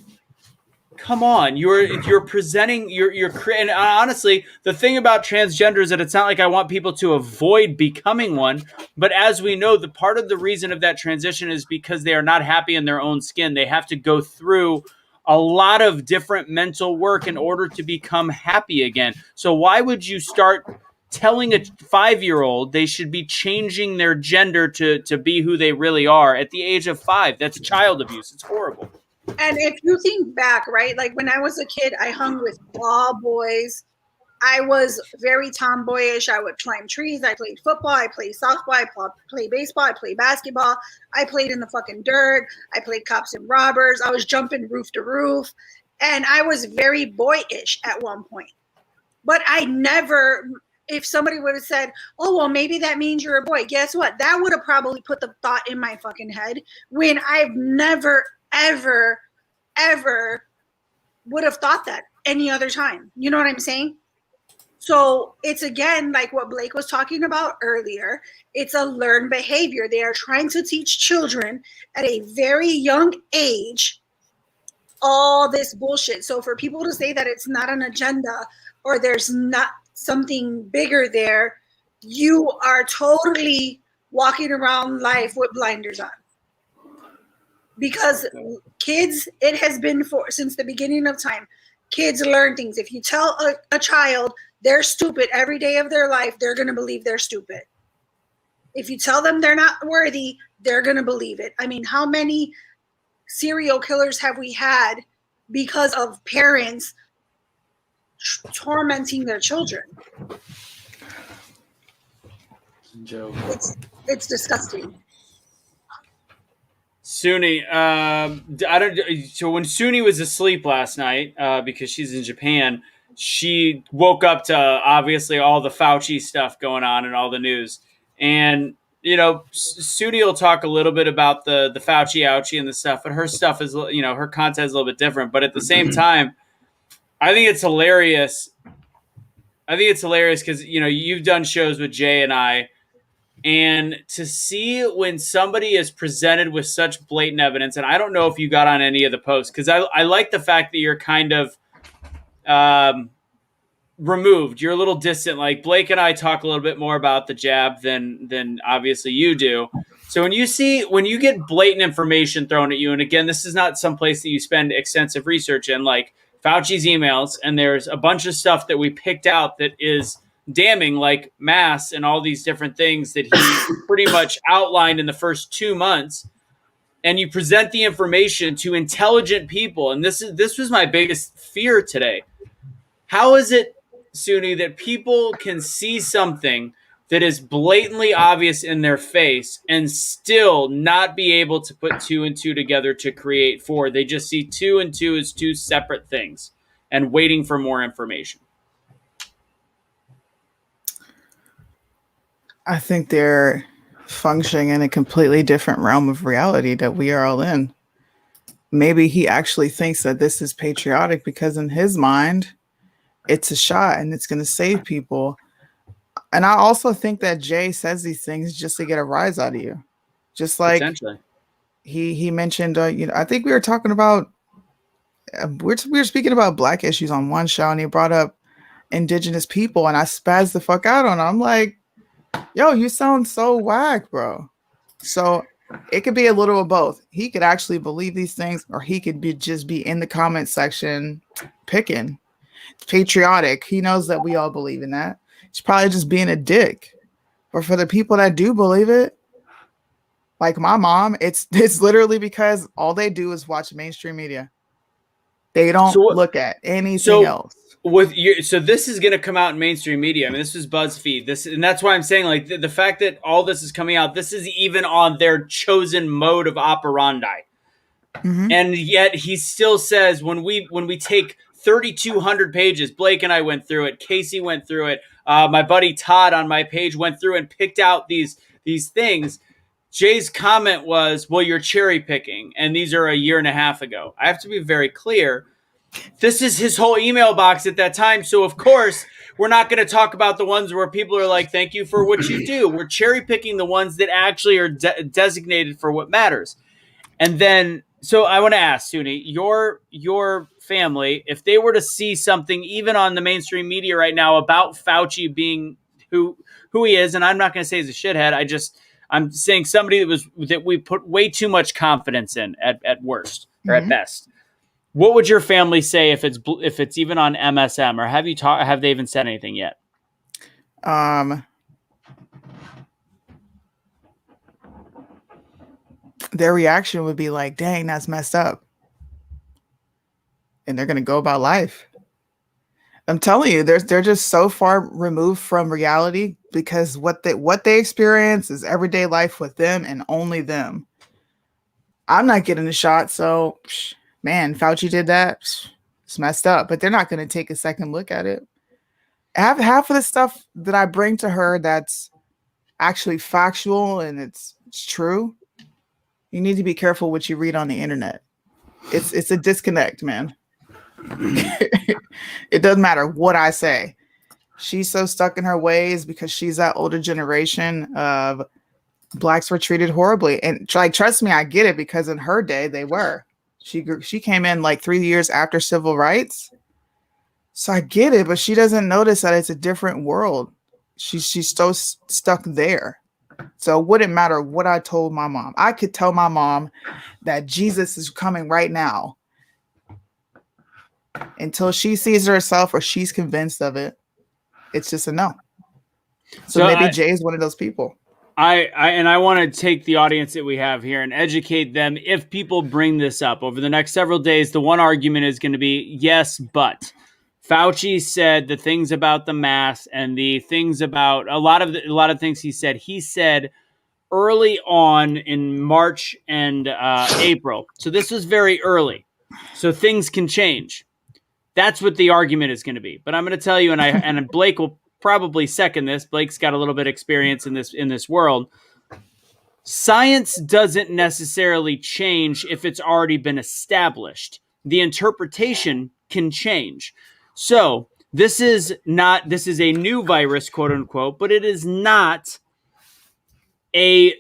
come on, you're presenting and honestly, the thing about transgender is that it's not like I want people to avoid becoming one, but as we know, the part of the reason of that transition is because they are not happy in their own skin. They have to go through a lot of different mental work in order to become happy again. So why would you start telling a 5-year-old they should be changing their gender to be who they really are at the age of 5? That's child abuse. It's horrible. And if you think back, right, like when I was a kid, I hung with all boys. I was very tomboyish. I would climb trees. I played football. I played softball. I played baseball. I played basketball. I played in the fucking dirt. I played cops and robbers. I was jumping roof to roof. And I was very boyish at one point. But I never, if somebody would have said, oh, well, maybe that means you're a boy. Guess what? That would have probably put the thought in my fucking head when I've never, ever would have thought that any other time. You know what I'm saying? So it's again like what Blake was talking about earlier. It's a learned behavior. They are trying to teach children at a very young age all this bullshit. So for people to say that it's not an agenda or there's not something bigger there, you are totally walking around life with blinders on. Because kids, it has been since the beginning of time, kids learn things. If you tell a child they're stupid every day of their life, they're going to believe they're stupid. If you tell them they're not worthy, they're going to believe it. I mean, how many serial killers have we had because of parents tormenting their children? Joe. It's disgusting. Soonie, so when Soonie was asleep last night, because she's in Japan, she woke up to obviously all the Fauci stuff going on and all the news. And, you know, Soonie will talk a little bit about the Fauci ouchie and the stuff, but her stuff is, you know, her content is a little bit different. But at the same time, I think it's hilarious. I think it's hilarious because, you know, you've done shows with Jay and I And to see when somebody is presented with such blatant evidence, and I don't know if you got on any of the posts, because I like the fact that you're kind of removed. You're a little distant. Like Blake and I talk a little bit more about the jab than obviously you do. So when you get blatant information thrown at you, and again, this is not some place that you spend extensive research in, like Fauci's emails, and there's a bunch of stuff that we picked out that is damning, like masks and all these different things that he pretty much outlined in the first 2 months. And you present the information to intelligent people, and this was my biggest fear today. How is it, Soonie, that people can see something that is blatantly obvious in their face and still not be able to put 2 and 2 together to create 4? They just see 2 and 2 as 2 separate things and waiting for more information. I think they're functioning in a completely different realm of reality that we are all in. Maybe he actually thinks that this is patriotic because in his mind, it's a shot and it's going to save people. And I also think that Jay says these things just to get a rise out of you. Just like he mentioned, I think we were talking about, we were speaking about Black issues on one show, and he brought up indigenous people, and I spazzed the fuck out on him. I'm like, yo, you sound so whack, bro. So it could be a little of both. He could actually believe these things, or he could just be in the comment section picking. It's patriotic. He knows that we all believe in that. He's probably just being a dick. But for the people that do believe it, like my mom, it's literally because all they do is watch mainstream media. They don't look at anything else. So this is going to come out in mainstream media. I mean, this is BuzzFeed. And that's why I'm saying, like, the fact that all this is coming out, this is even on their chosen mode of operandi. Mm-hmm. And yet he still says when we take 3,200 pages, Blake and I went through it, Casey went through it, my buddy Todd on my page went through and picked out these things. Jay's comment was, well, you're cherry picking, and these are a year and a half ago. I have to be very clear. This is his whole email box at that time. So, of course, we're not going to talk about the ones where people are like, thank you for what you do. We're cherry picking the ones that actually are designated for what matters. And then, so I want to ask, Soonie, your family, if they were to see something even on the mainstream media right now about Fauci being who he is, and I'm not going to say he's a shithead. I'm saying somebody that we put way too much confidence in at worst or at best. What would your family say if it's even on MSM, or have they even said anything yet? Their reaction would be like, dang, that's messed up. And they're going to go about life. I'm telling you, they're just so far removed from reality because what they experience is everyday life with them and only them. I'm not getting a shot, so man, Fauci did that. It's messed up, but they're not going to take a second look at it. Half of the stuff that I bring to her that's actually factual and it's true. You need to be careful what you read on the internet. It's a disconnect, man. It doesn't matter what I say. She's so stuck in her ways because she's that older generation of Blacks were treated horribly. And like, trust me, I get it, because in her day they were. She came in like 3 years after civil rights. So I get it, but she doesn't notice that it's a different world. She's so stuck there. So it wouldn't matter what I told my mom. I could tell my mom that Jesus is coming right now. Until she sees it herself or she's convinced of it, it's just a no. So maybe Jay is one of those people. I want to take the audience that we have here and educate them. If people bring this up over the next several days, the one argument is going to be, yes, but Fauci said the things about the mask and the things about a lot of things he said early on in March and April. So this was very early. So things can change. That's what the argument is going to be. But I'm going to tell you, and Blake will probably second this. Blake's got a little bit of experience in this world. Science doesn't necessarily change if it's already been established. The interpretation can change. So this is a new virus, quote unquote, but it is not a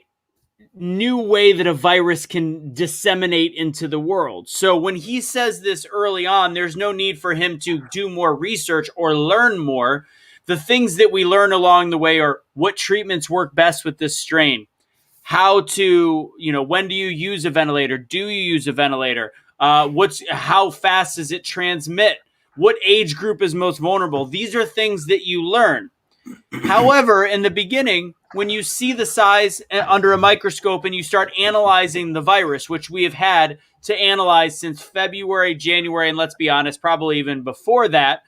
new way that a virus can disseminate into the world. So when he says this early on, there's no need for him to do more research or learn more. The things that we learn along the way are what treatments work best with this strain, how to, when do you use a ventilator? Do you use a ventilator? How fast does it transmit? What age group is most vulnerable? These are things that you learn. However, in the beginning, when you see the size under a microscope and you start analyzing the virus, which we have had to analyze since February, January, and let's be honest, probably even before that,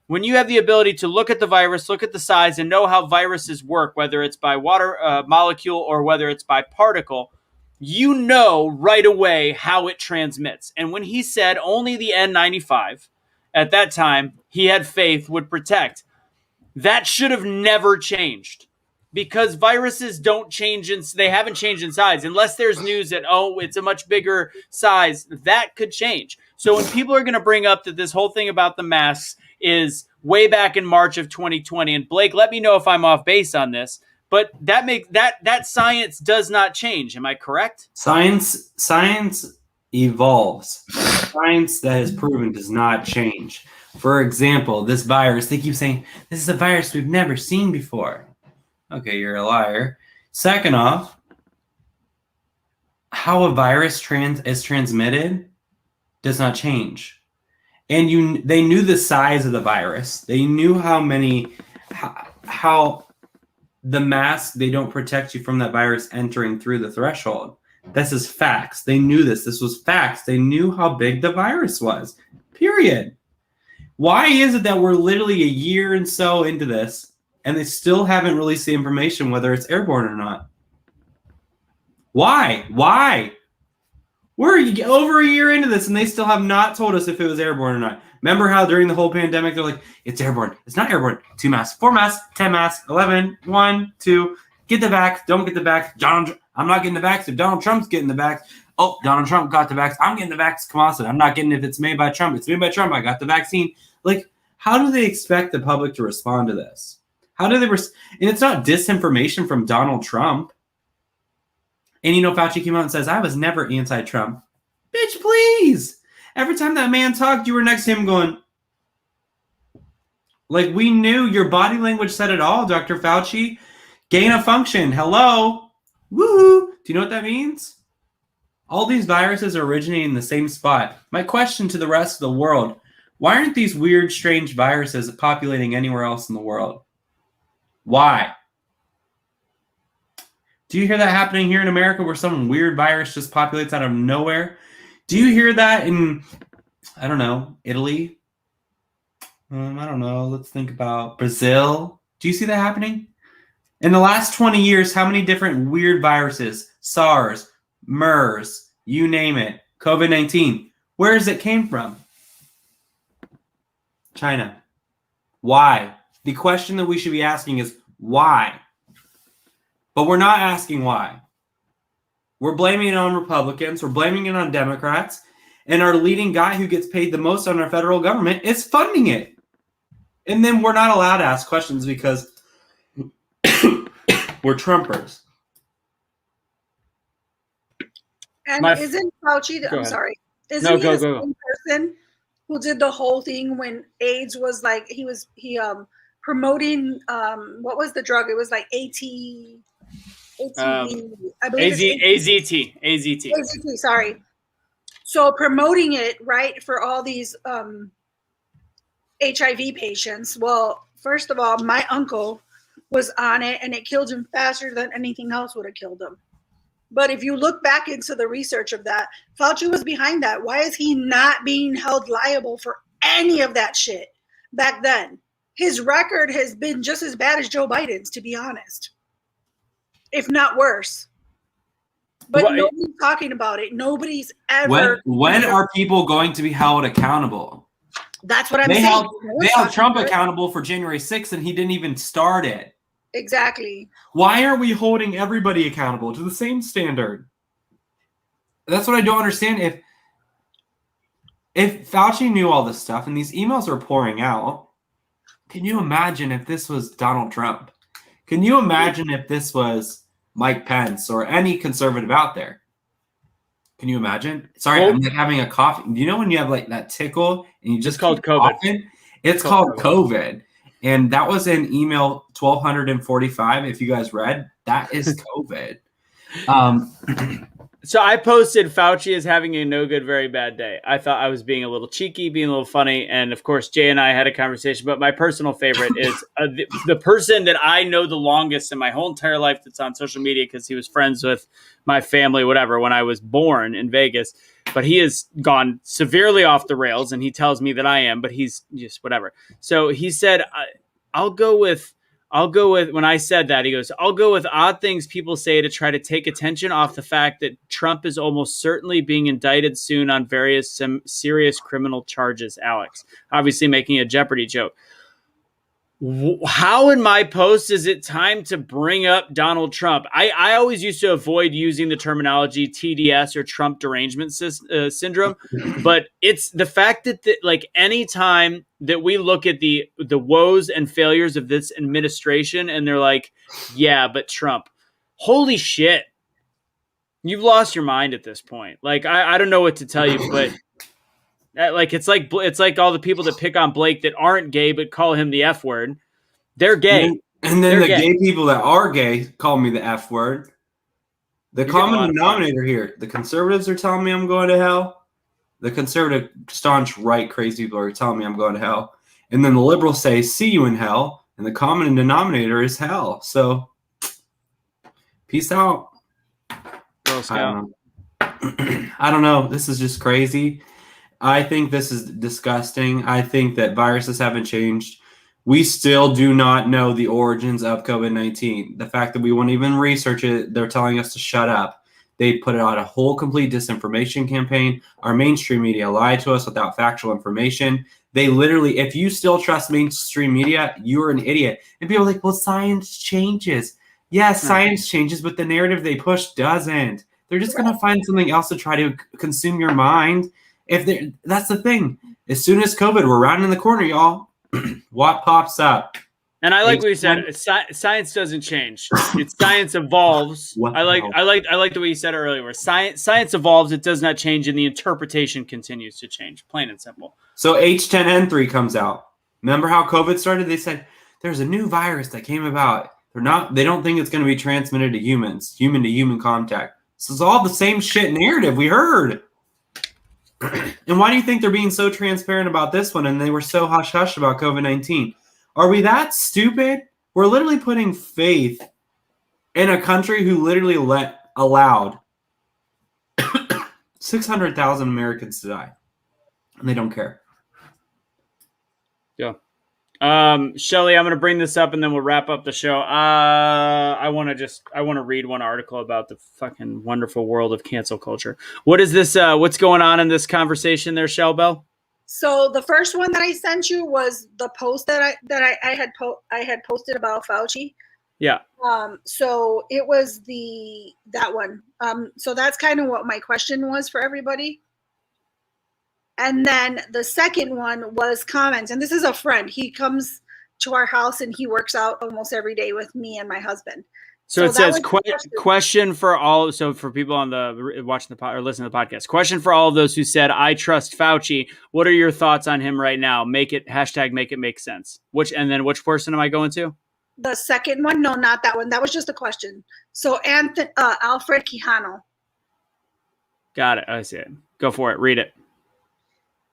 when you have the ability to look at the virus, look at the size, and know how viruses work, whether it's by water molecule or whether it's by particle, you know right away how it transmits. And when he said only the N95, at that time, he had faith would protect. That should have never changed, because viruses don't change. They haven't changed in size unless there's news that, it's a much bigger size. That could change. So when people are going to bring up that this whole thing about the masks is way back in March of 2020, and Blake, let me know if I'm off base on this, but that science does not change. Am I correct? Science evolves. Science that is proven does not change. For example, this virus, they keep saying, this is a virus we've never seen before. Okay, you're a liar. Second off, how a virus is transmitted does not change. And they knew the size of the virus. They knew how the mask, they don't protect you from that virus entering through the threshold. This is facts. They knew this. This was facts. They knew how big the virus was. Period. Why is it that we're literally a year and so into this and they still haven't released the information whether it's airborne or not? Why? We're over a year into this and they still have not told us if it was airborne or not. Remember how during the whole pandemic, they're like, it's airborne. It's not airborne. 2 masks, 4 masks, 10 masks, 11, 1, 2. Get the vax. Don't get the vax. I'm not getting the vax if Donald Trump's getting the vax. Oh, Donald Trump got the vax. I'm getting the vax. Come on, I'm not getting it if it's made by Trump. It's made by Trump. I got the vaccine. Like, how do they expect the public to respond to this? How do they and it's not disinformation from Donald Trump. And Fauci came out and says, I was never anti-Trump. Bitch, please. Every time that man talked, you were next to him going, like, we knew your body language said it all, Dr. Fauci. Gain of function. Hello. Woohoo. Do you know what that means? All these viruses are originating in the same spot. My question to the rest of the world, why aren't these weird, strange viruses populating anywhere else in the world? Why? Do you hear that happening here in America where some weird virus just populates out of nowhere? Do you hear that in, I don't know, Italy? I don't know. Let's think about Brazil. Do you see that happening? In the last 20 years, how many different weird viruses, SARS, MERS, you name it, COVID-19, where does it came from? China. Why? The question that we should be asking is why? But we're not asking why. We're blaming it on Republicans. We're blaming it on Democrats. And our leading guy who gets paid the most on our federal government is funding it. And then we're not allowed to ask questions because we're Trumpers. And isn't Fauci, I'm sorry, isn't he the same person who did the whole thing when AIDS was like, he promoting, what was the drug? It was like AZT, I believe AZT, sorry. So promoting it, right, for all these HIV patients. Well, first of all, my uncle was on it and it killed him faster than anything else would have killed him. But if you look back into the research of that, Fauci was behind that. Why is he not being held liable for any of that shit back then? His record has been just as bad as Joe Biden's, to be honest, if not worse. But nobody's talking about it. Nobody's ever. When are people going to be held accountable? That's what I'm saying. They held Trump accountable for January 6th, and he didn't even start it. Exactly. Why aren't we holding everybody accountable to the same standard? That's what I don't understand. If Fauci knew all this stuff and these emails are pouring out, can you imagine if this was Donald Trump? Can you imagine if this was Mike Pence or any conservative out there. Can you imagine? Sorry, Well, I'm like having a cough. Do you know when you have like that tickle and you just It's called keep COVID. coughing? It's called COVID. And that was in email 1245. If you guys read, that is COVID. So I posted Fauci is having a no good, very bad day. I thought I was being a little cheeky, being a little funny. And of course, Jay and I had a conversation. But my personal favorite is the person that I know the longest in my whole entire life that's on social media because he was friends with my family, whatever, when I was born in Vegas. But he has gone severely off the rails and he tells me that I am, but he's just whatever. So he said, I'll go with when I said that, he goes, I'll go with odd things people say to try to take attention off the fact that Trump is almost certainly being indicted soon on various serious criminal charges, Alex. Obviously making a Jeopardy joke. How in my post is it time to bring up Donald Trump? I always used to avoid using the terminology TDS or Trump derangement syndrome, but it's the fact that like any time that we look at the woes and failures of this administration and they're like, yeah, but Trump, holy shit, you've lost your mind at this point. Like I don't know what to tell you, but like it's like all the people that pick on Blake that aren't gay but call him the F word. They're gay. And then They're the gay. gay people that are gay call me the F word. The You're getting a common lot of denominator here, the conservatives are telling me I'm going to hell. The conservative, staunch, right, crazy people are telling me I'm going to hell. And then the liberals say, see you in hell. And the common denominator is hell. So, peace out. Girl Scout. I don't know. This is just crazy. I think this is disgusting. I think that viruses haven't changed. We still do not know the origins of COVID-19. The fact that we won't even research it, they're telling us to shut up. They put out a whole complete disinformation campaign. Our mainstream media lied to us without factual information. They literally, if you still trust mainstream media, you're an idiot. And people are like, well, science changes. Yes, science changes, but the narrative they push doesn't. They're just going to find something else to try to consume your mind. That's the thing. As soon as COVID, we're rounding the corner, y'all. What pops up? And I like what you said. Science doesn't change. It's science evolves. I like the way you said it earlier. Where science evolves, it does not change, and the interpretation continues to change. Plain and simple. So H10N3 comes out. Remember how COVID started? They said there's a new virus that came about. They don't think it's going to be transmitted to humans, human to human contact. This is all the same shit narrative we heard. And why do you think they're being so transparent about this one and they were so hush-hush about COVID-19? Are we that stupid? We're literally putting faith in a country who literally allowed 600,000 Americans to die. And they don't care. Yeah. Shelly, I'm going to bring this up and then we'll wrap up the show. I want to read one article about the fucking wonderful world of cancel culture. What is this? What's going on in this conversation there, Shell Bell? So the first one that I sent you was the post that I had posted about Fauci. Yeah. So it was that one. So that's kind of what my question was for everybody. And then the second one was comments. And this is a friend. He comes to our house and he works out almost every day with me and my husband. So it says question for all. So for people on the watching the or listening to the podcast, question for all of those who said, I trust Fauci. What are your thoughts on him right now? Make it make sense. Which person am I going to? The second one. No, not that one. That was just a question. So Alfred Quijano. Got it. I see it. Go for it. Read it.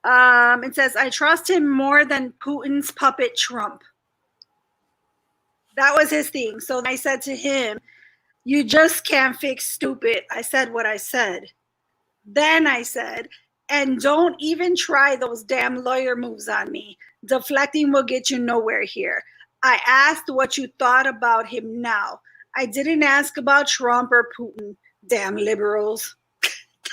It says, I trust him more than Putin's puppet Trump. That was his thing. So I said to him, you just can't fix stupid. I said what I said. Then I said, and don't even try those damn lawyer moves on me. Deflecting will get you nowhere here. I asked what you thought about him now. I didn't ask about Trump or Putin. Damn liberals.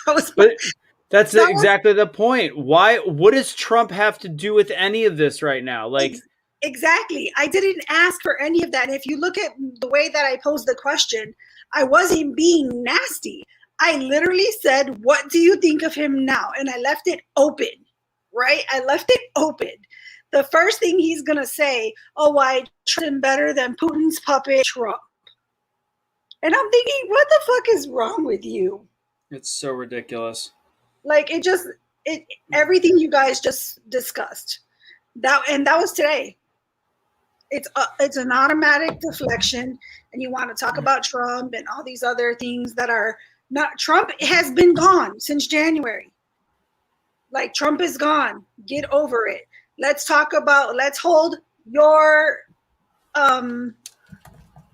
That's exactly the point. What does Trump have to do with any of this right now? Like, exactly. I didn't ask for any of that. And if you look at the way that I posed the question, I wasn't being nasty. I literally said, what do you think of him now? And I left it open, right? I left it open. The first thing he's going to say, oh, I trust him better than Putin's puppet Trump. And I'm thinking, what the fuck is wrong with you? It's so ridiculous. Like everything you guys just discussed. That was today. It's an automatic deflection, and you want to talk about Trump and all these other things that are not. Trump has been gone since January. Like, Trump is gone. Get over it. Let's hold your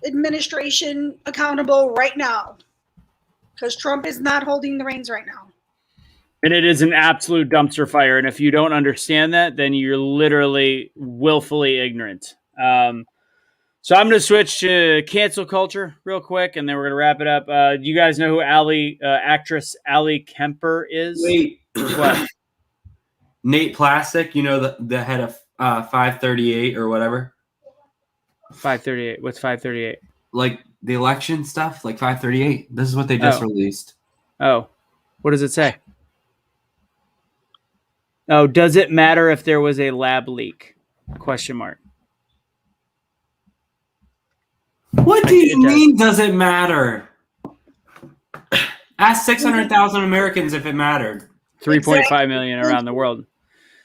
administration accountable right now, because Trump is not holding the reins right now. And it is an absolute dumpster fire. And if you don't understand that, then you're literally willfully ignorant. So I'm going to switch to cancel culture real quick, and then we're going to wrap it up. Do you guys know who actress Allie Kemper is? Wait. What? Nate Plastic, you know, the head of 538 or whatever? 538. What's 538? Like the election stuff, like 538. This is what they just released. Oh, what does it say? Oh, does it matter if there was a lab leak? Question mark. What do you mean, does it matter? Ask 600,000 Americans if it mattered. 3.5 million around the world.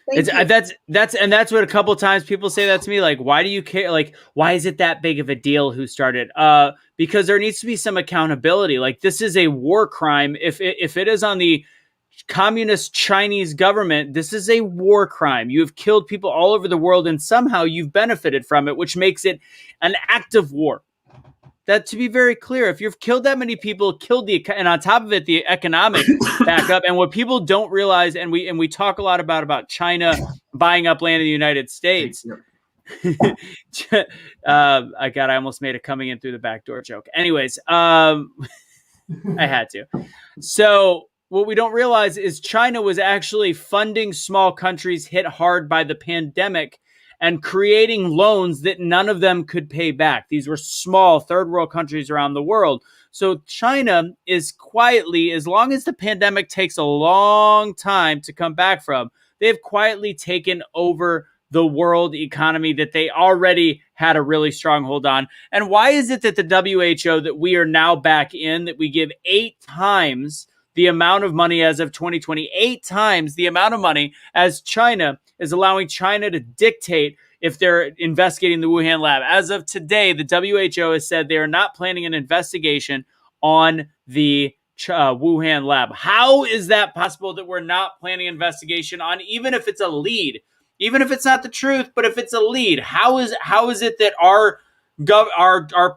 That's what a couple times people say that to me. Like, why do you care? Like, why is it that big of a deal who started? Because there needs to be some accountability. Like, this is a war crime. If it is on the communist Chinese government, this is a war crime. You have killed people all over the world, and somehow you've benefited from it, which makes it an act of war. That, to be very clear, if you've killed that many people, and on top of it, the economic backup, and what people don't realize, and we talk a lot about China buying up land in the United States. I almost made a coming in through the back door joke. Anyways, I had to. So what we don't realize is China was actually funding small countries hit hard by the pandemic and creating loans that none of them could pay back. These were small third world countries around the world. So China is quietly, as long as the pandemic takes a long time to come back from, they've quietly taken over the world economy that they already had a really strong hold on. And why is it that the WHO that we are now back in, that we give 8 times the amount of money as of 2020, 8 times the amount of money as China is allowing China to dictate if they're investigating the Wuhan lab? As of today, the WHO has said they are not planning an investigation on the Wuhan lab. How is that possible that we're not planning an investigation on, even if it's a lead, even if it's not the truth, but if it's a lead? How is it that our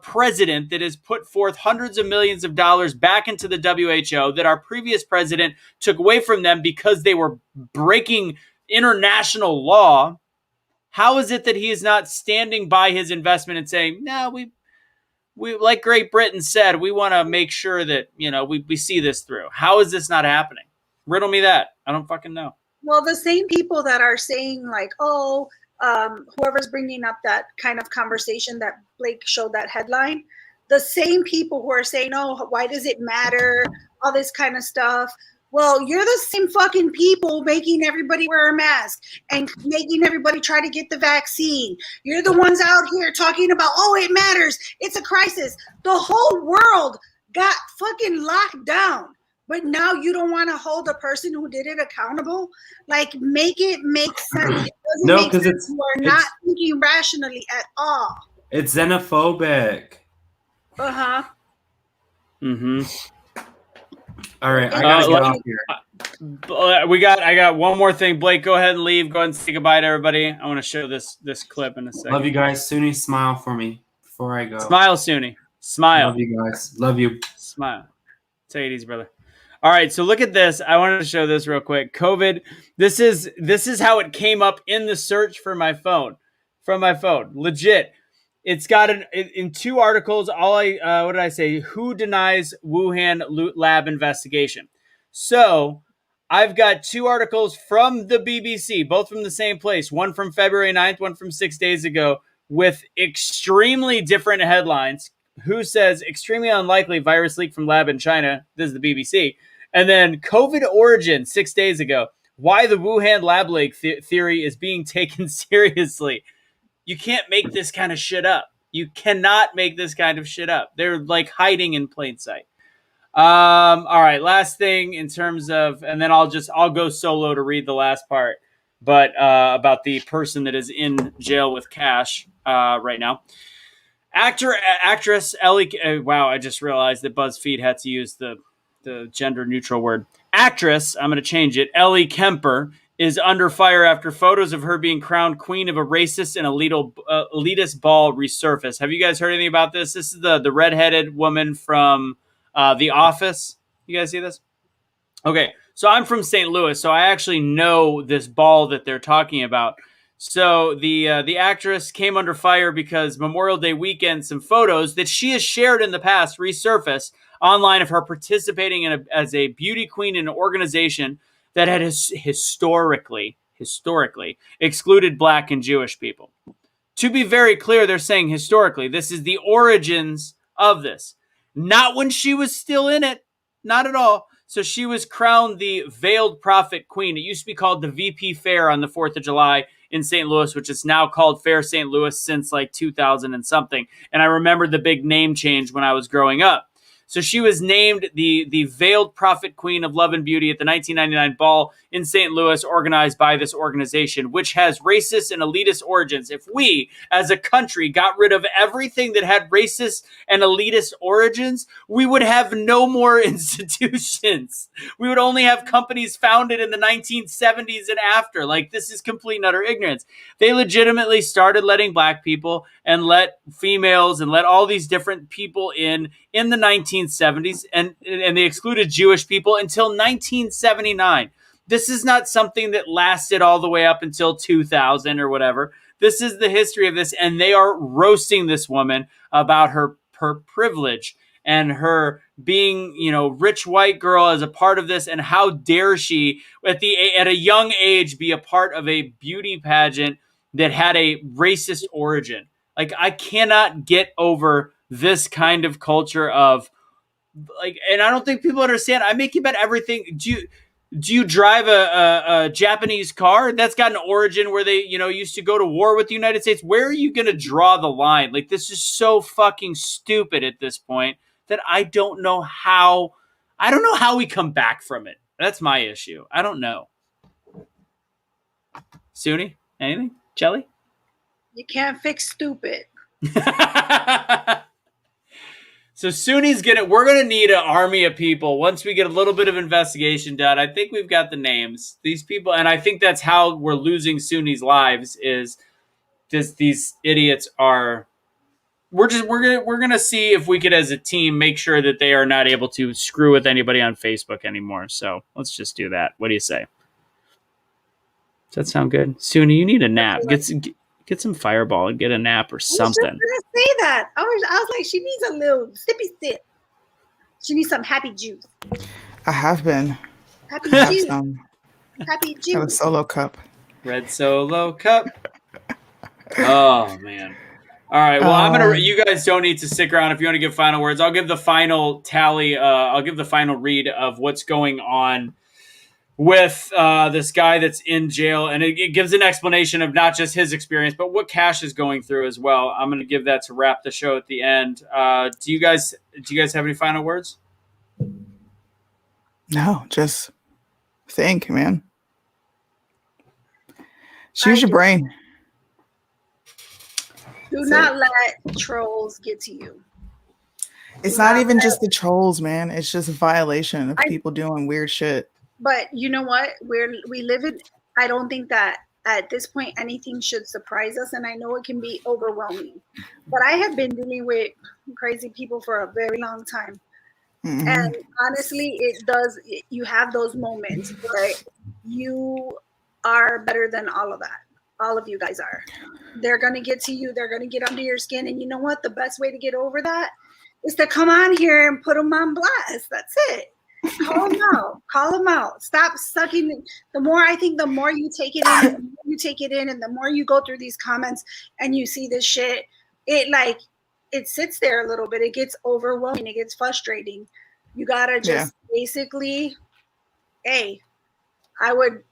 president that has put forth hundreds of millions of dollars back into the WHO, that our previous president took away from them because they were breaking international law, how is it that he is not standing by his investment and saying, no, we like Great Britain said, we want to make sure that, we see this through? How is this not happening? Riddle me that. I don't fucking know. Well, the same people that are saying like, whoever's bringing up that kind of conversation that Blake showed that headline, the same people who are saying, oh, why does it matter? All this kind of stuff. Well, you're the same fucking people making everybody wear a mask and making everybody try to get the vaccine. You're the ones out here talking about, oh, it matters. It's a crisis. The whole world got fucking locked down. But now you don't want to hold the person who did it accountable? Like, make it make sense. It doesn't make sense. You are not thinking rationally at all. It's xenophobic. Uh-huh. Mm-hmm. All right, I gotta get off here. I got one more thing. Blake, go ahead and leave. Go ahead and say goodbye to everybody. I want to show this clip in a second. Love you guys. Soonie, smile for me before I go. Smile, Soonie. Smile. Love you guys. Love you. Smile. Take it easy, brother. All right, so look at this. I wanted to show this real quick. COVID. This is how it came up in the search for my phone. From my phone. Legit. It's got in 2 articles. What did I say? Who denies Wuhan lab investigation? So I've got 2 articles from the BBC, both from the same place. One from February 9th, one from 6 days ago, with extremely different headlines. Who says extremely unlikely virus leak from lab in China? This is the BBC. And then COVID origin 6 days ago. Why the Wuhan lab leak theory is being taken seriously. You can't make this kind of shit up. You cannot make this kind of shit up. They're like hiding in plain sight. All right, last thing in terms of, and then I'll go solo to read the last part, but about the person that is in jail with cash right now. Actress Ellie. Wow, I just realized that BuzzFeed had to use the gender neutral word. Actress, I'm going to change it. Ellie Kemper is under fire after photos of her being crowned queen of a racist and elitist ball resurface. Have you guys heard anything about this? This is the redheaded woman from The Office. You guys see this? Okay, so I'm from St. Louis, so I actually know this ball that they're talking about. So the actress came under fire because Memorial Day weekend, some photos that she has shared in the past resurfaced online of her participating as a beauty queen in an organization that had historically excluded Black and Jewish people. To be very clear, they're saying historically. This is the origins of this. Not when she was still in it. Not at all. So she was crowned the Veiled Prophet Queen. It used to be called the VP Fair on the 4th of July in St. Louis, which is now called Fair St. Louis since like 2000 and something. And I remember the big name change when I was growing up. So she was named the Veiled Prophet Queen of Love and Beauty at the 1999 ball in St. Louis, organized by this organization, which has racist and elitist origins. If we, as a country, got rid of everything that had racist and elitist origins, we would have no more institutions. We would only have companies founded in the 1970s and after. Like, this is complete and utter ignorance. They legitimately started letting Black people and let females and let all these different people in the 1970s, and they excluded Jewish people until 1979. This is not something that lasted all the way up until 2000 or whatever. This is the history of this, and they are roasting this woman about her privilege and her being, rich white girl as a part of this, and how dare she at a young age be a part of a beauty pageant that had a racist origin. Like, I cannot get over this kind of culture of like, and I don't think people understand. I make you bet everything. Do you drive a Japanese car that's got an origin where they, used to go to war with the United States? Where are you going to draw the line? Like, this is so fucking stupid at this point that I don't know how we come back from it. That's my issue. I don't know. Soonie, anything? Jelly? You can't fix stupid. So Soonie's we're going to need an army of people once we get a little bit of investigation done. I think we've got the names. These people, and I think that's how we're losing Soonie's lives, is just these idiots are. We're going to see if we could, as a team, make sure that they are not able to screw with anybody on Facebook anymore. So let's just do that. What do you say? Does that sound good? Soonie, you need a nap. Get some Fireball and get a nap or something. I was just gonna say that. I was like, she needs a little sippy sip. She needs some happy juice. I have been. Happy juice. I Happy have a juice. solo cup. Red Solo Cup. Oh man. All right. Well, you guys don't need to stick around if you want to give final words. I'll give the final tally. I'll give the final read of what's going on with this guy that's in jail, and it gives an explanation of not just his experience, but what Cash is going through as well. I'm going to give that to wrap the show at the end. Do you guys have any final words? No, just think, man. Just use your brain. Do not let trolls get to you. It's not even just the trolls, man. It's just a violation of people doing weird shit. But you know what? We live in. I don't think that at this point anything should surprise us, and I know it can be overwhelming. But I have been dealing with crazy people for a very long time, and honestly, it does. You have those moments where you are better than all of that. All of you guys are. They're gonna get to you. They're gonna get under your skin, and you know what? The best way to get over that is to come on here and put them on blast. That's it. Call them out. Call them out. Stop sucking. The more you take it in, and the more you go through these comments and you see this shit, it sits there a little bit. It gets overwhelming. It gets frustrating. You gotta just basically, I would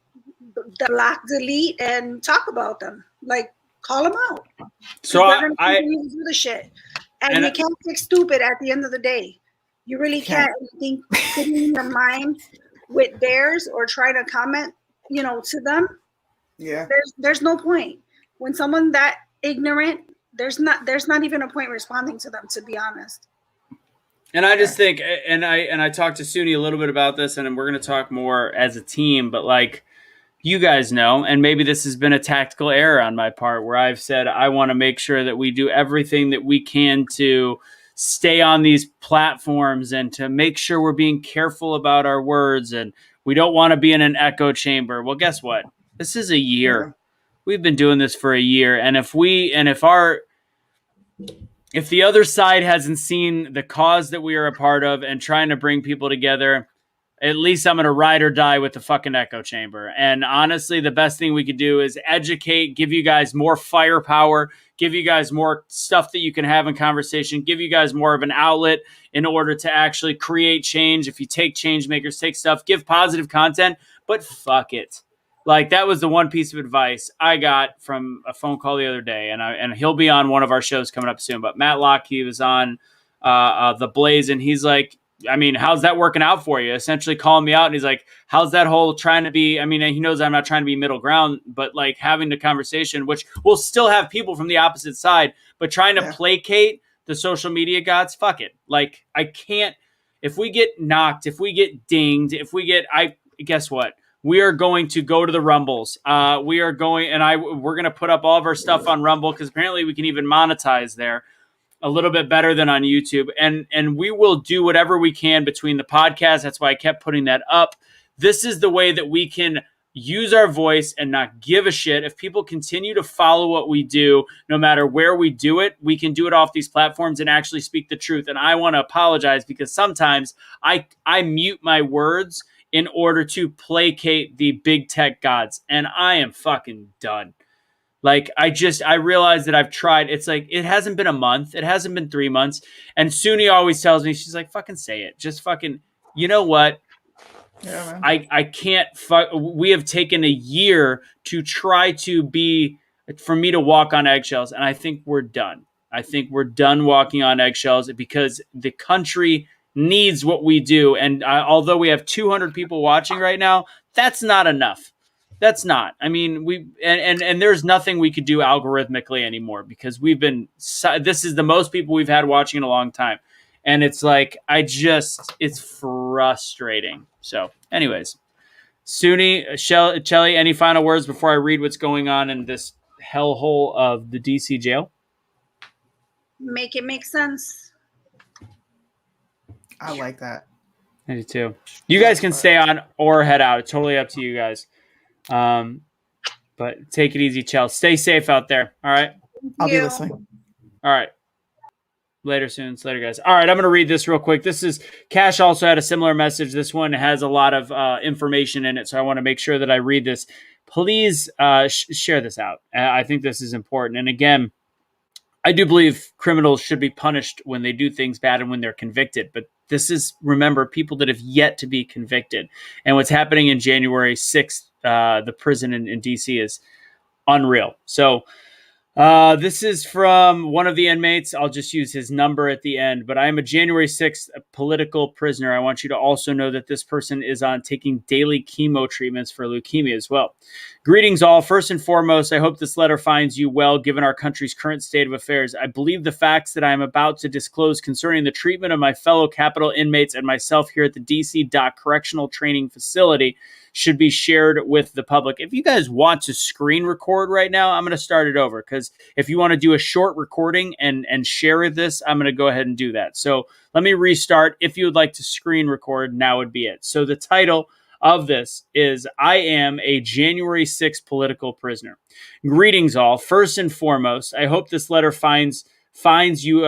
block, delete, and talk about them. Like, call them out. So They're gonna I continue to do the shit, and and you can't fix stupid at the end of the day. You really Okay. can't think putting in your mind with theirs or try to comment, to them. Yeah. There's no point. When someone that ignorant, there's not even a point responding to them, to be honest. And I just think, and I talked to Soonie a little bit about this, and we're going to talk more as a team, but like, you guys know, and maybe this has been a tactical error on my part where I've said I want to make sure that we do everything that we can to stay on these platforms and to make sure we're being careful about our words, and we don't want to be in an echo chamber. Well, guess what? This is a year. Yeah. We've been doing this for a year, and if the other side hasn't seen the cause that we are a part of and trying to bring people together, at least I'm going to ride or die with the fucking echo chamber. And honestly, the best thing we could do is educate, give you guys more firepower, give you guys more stuff that you can have in conversation, give you guys more of an outlet in order to actually create change. If you take change makers, take stuff, give positive content, but fuck it. Like, that was the one piece of advice I got from a phone call the other day, and he'll be on one of our shows coming up soon. But Matt Locke, he was on The Blaze, and he's like, I mean, how's that working out for you? Essentially calling me out. And he's like, how's that whole trying to be, I mean, he knows I'm not trying to be middle ground, but like having the conversation, which we'll still have people from the opposite side, but trying to placate the social media gods, fuck it. Like, I can't, if we get knocked, if we get dinged, guess what? We are going to go to the Rumbles. We're going to put up all of our stuff on Rumble because apparently we can even monetize there a little bit better than on YouTube. And we will do whatever we can between the podcast. That's why I kept putting that up. This is the way that we can use our voice and not give a shit. If people continue to follow what we do, no matter where we do it, we can do it off these platforms and actually speak the truth. And I want to apologize because sometimes I mute my words in order to placate the big tech gods. And I am fucking done. Like, I realized that I've tried. It's like, it hasn't been a month. It hasn't been 3 months. And Soonie always tells me, she's like, fucking say it. Just fucking, you know what? Yeah, man. I can't we have taken a year to try to for me to walk on eggshells. And I think we're done. I think we're done walking on eggshells because the country needs what we do. And although we have 200 people watching right now, that's not enough. That's not. I mean, and there's nothing we could do algorithmically anymore because this is the most people we've had watching in a long time. And it's like, it's frustrating. So anyways, Soonie, Shelly, any final words before I read what's going on in this hellhole of the DC jail? Make it make sense. I like that. I do too. You guys can stay on or head out. It's totally up to you guys. But take it easy, Chell. Stay safe out there. All right. I'll be listening. All right. Later, Soons. Later, guys. All right. I'm going to read this real quick. This is Cash also had a similar message. This one has a lot of information in it. So I want to make sure that I read this. Please share this out. I think this is important. And again, I do believe criminals should be punished when they do things bad and when they're convicted. But this is, remember, people that have yet to be convicted. And what's happening in January 6th, the prison in D.C. is unreal. So this is from one of the inmates. I'll just use his number at the end. But I am a January 6th political prisoner. I want you to also know that this person is on taking daily chemo treatments for leukemia as well. Greetings all. First and foremost, I hope this letter finds you well given our country's current state of affairs. I believe the facts that I am about to disclose concerning the treatment of my fellow Capitol inmates and myself here at the DC Dock Correctional Training Facility should be shared with the public. If you guys want to screen record right now, I'm going to start it over because if you want to do a short recording and share this, I'm going to go ahead and do that. So let me restart. If you would like to screen record, now would be it. So the title of this is I am a January 6th political prisoner. Greetings all. First and foremost, I hope this letter finds you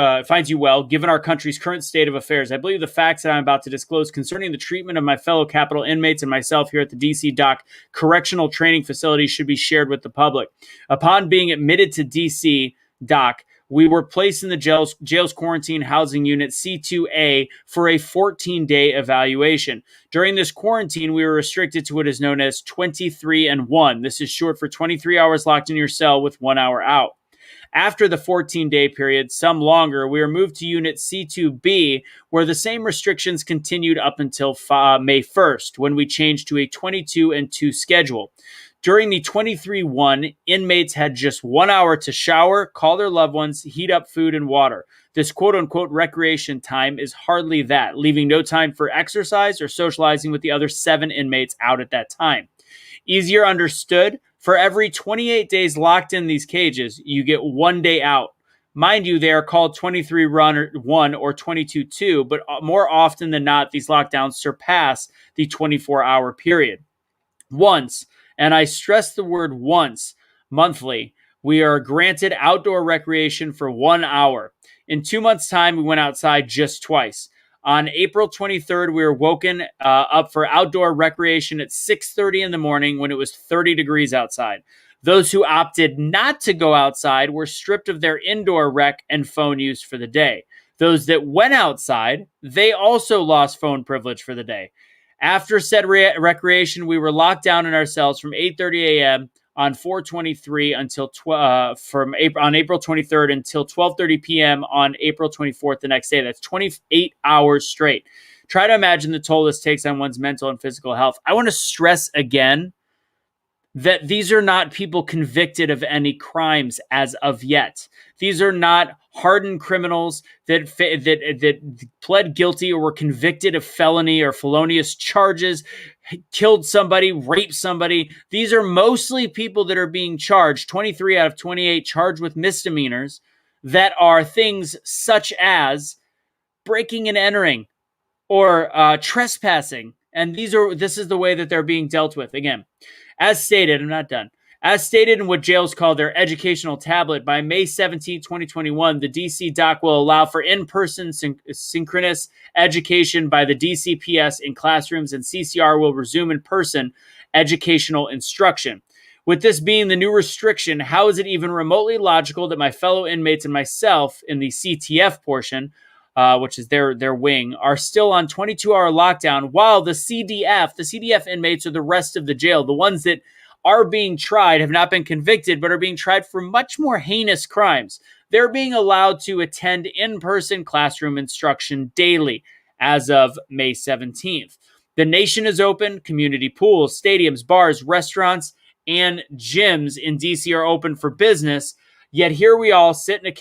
well, given our country's current state of affairs. I believe the facts that I'm about to disclose concerning the treatment of my fellow Capitol inmates and myself here at the DC Dock Correctional Training Facility should be shared with the public. Upon being admitted to DC Dock, we were placed in the jail's quarantine housing unit C2A for a 14-day evaluation. During this quarantine, we were restricted to what is known as 23 and 1. This is short for 23 hours locked in your cell with 1 hour out. After the 14-day period, some longer, we were moved to Unit C2B, where the same restrictions continued up until May 1st, when we changed to a 22-2 schedule. During the 23-1, inmates had just 1 hour to shower, call their loved ones, heat up food and water. This quote-unquote recreation time is hardly that, leaving no time for exercise or socializing with the other 7 inmates out at that time. Easier understood, for every 28 days locked in these cages, you get 1 day out. Mind you, they are called 23-1 or 22-2, but more often than not, these lockdowns surpass the 24-hour period. Once, and I stress the word once, monthly, we are granted outdoor recreation for 1 hour. In 2 months' time, we went outside just twice. On April 23rd, we were woken up for outdoor recreation at 6:30 in the morning when it was 30 degrees outside. Those who opted not to go outside were stripped of their indoor rec and phone use for the day. Those that went outside, they also lost phone privilege for the day. After said recreation, we were locked down in our cells from 8:30 a.m. on 4/23 until on April 23rd until 12:30 p.m. on April 24th the next day. That's 28 hours straight. Try to imagine the toll this takes on one's mental and physical health. I want to stress again that these are not people convicted of any crimes as of yet. These are not hardened criminals that pled guilty or were convicted of felony or felonious charges, killed somebody, raped somebody. These are mostly people that are being charged, 23 out of 28 charged with misdemeanors that are things such as breaking and entering or trespassing. And this is the way that they're being dealt with. Again, as stated, I'm not done. As stated in what jails call their educational tablet, by May 17, 2021, the DC doc will allow for in-person synchronous education by the DCPS in classrooms, and CCR will resume in-person educational instruction. With this being the new restriction, how is it even remotely logical that my fellow inmates and myself in the CTF portion, which is their wing, are still on 22-hour lockdown, while the CDF inmates are the rest of the jail, the ones that are being tried, have not been convicted, but are being tried for much more heinous crimes. They're being allowed to attend in-person classroom instruction daily as of May 17th. The nation is open. Community pools, stadiums, bars, restaurants, and gyms in DC are open for business. Yet here we all sit in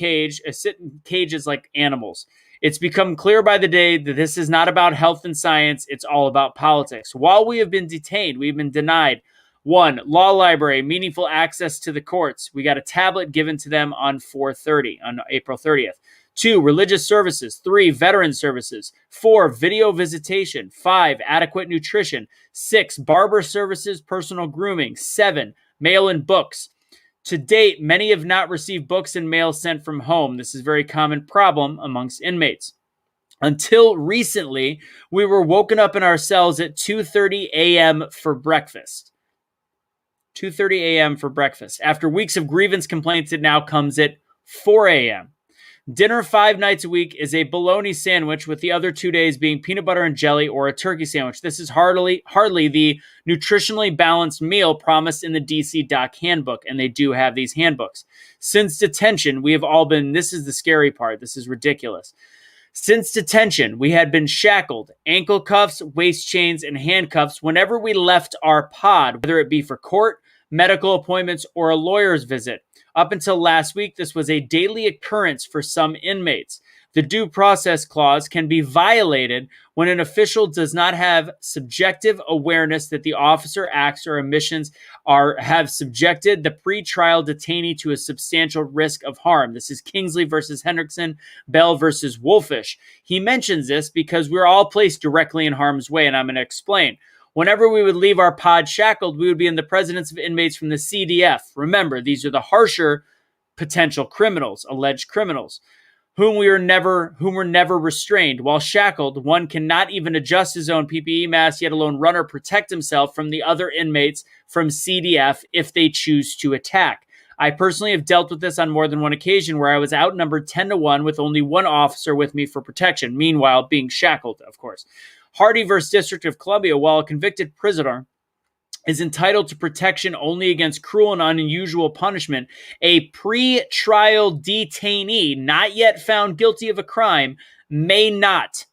cages like animals. It's become clear by the day that this is not about health and science. It's all about politics. While we have been detained, we've been denied 1, law library, meaningful access to the courts. We got a tablet given to them on April 30th. 2, religious services. 3, veteran services. 4, video visitation. 5, adequate nutrition. 6, barber services, personal grooming. 7, mail-in books. To date, many have not received books and mail sent from home. This is a very common problem amongst inmates. Until recently, we were woken up in our cells at 2:30 a.m. for breakfast. 2:30 a.m. for breakfast. After weeks of grievance complaints, it now comes at 4 a.m. Dinner 5 nights a week is a bologna sandwich, with the other 2 days being peanut butter and jelly or a turkey sandwich. This is hardly the nutritionally balanced meal promised in the DC Doc handbook, and they do have these handbooks. Since detention, we have all been, this is the scary part, this is ridiculous. Since detention, we had been shackled, ankle cuffs, waist chains, and handcuffs whenever we left our pod, whether it be for court, medical appointments, or a lawyer's visit. Up until last week, this was a daily occurrence for some inmates. The due process clause can be violated when an official does not have subjective awareness that the officer acts or omissions have subjected the pretrial detainee to a substantial risk of harm. This is Kingsley versus Hendrickson, Bell versus Wolfish. He mentions this because we're all placed directly in harm's way, and I'm going to explain. Whenever we would leave our pod shackled, we would be in the presence of inmates from the CDF. Remember, these are the harsher potential criminals, alleged criminals, whom were never restrained. While shackled, one cannot even adjust his own PPE mask, yet alone run or protect himself from the other inmates from CDF if they choose to attack. I personally have dealt with this on more than one occasion where I was outnumbered 10-1 with only one officer with me for protection, meanwhile being shackled, of course. Hardy versus District of Columbia, while a convicted prisoner is entitled to protection only against cruel and unusual punishment, a pre-trial detainee not yet found guilty of a crime may not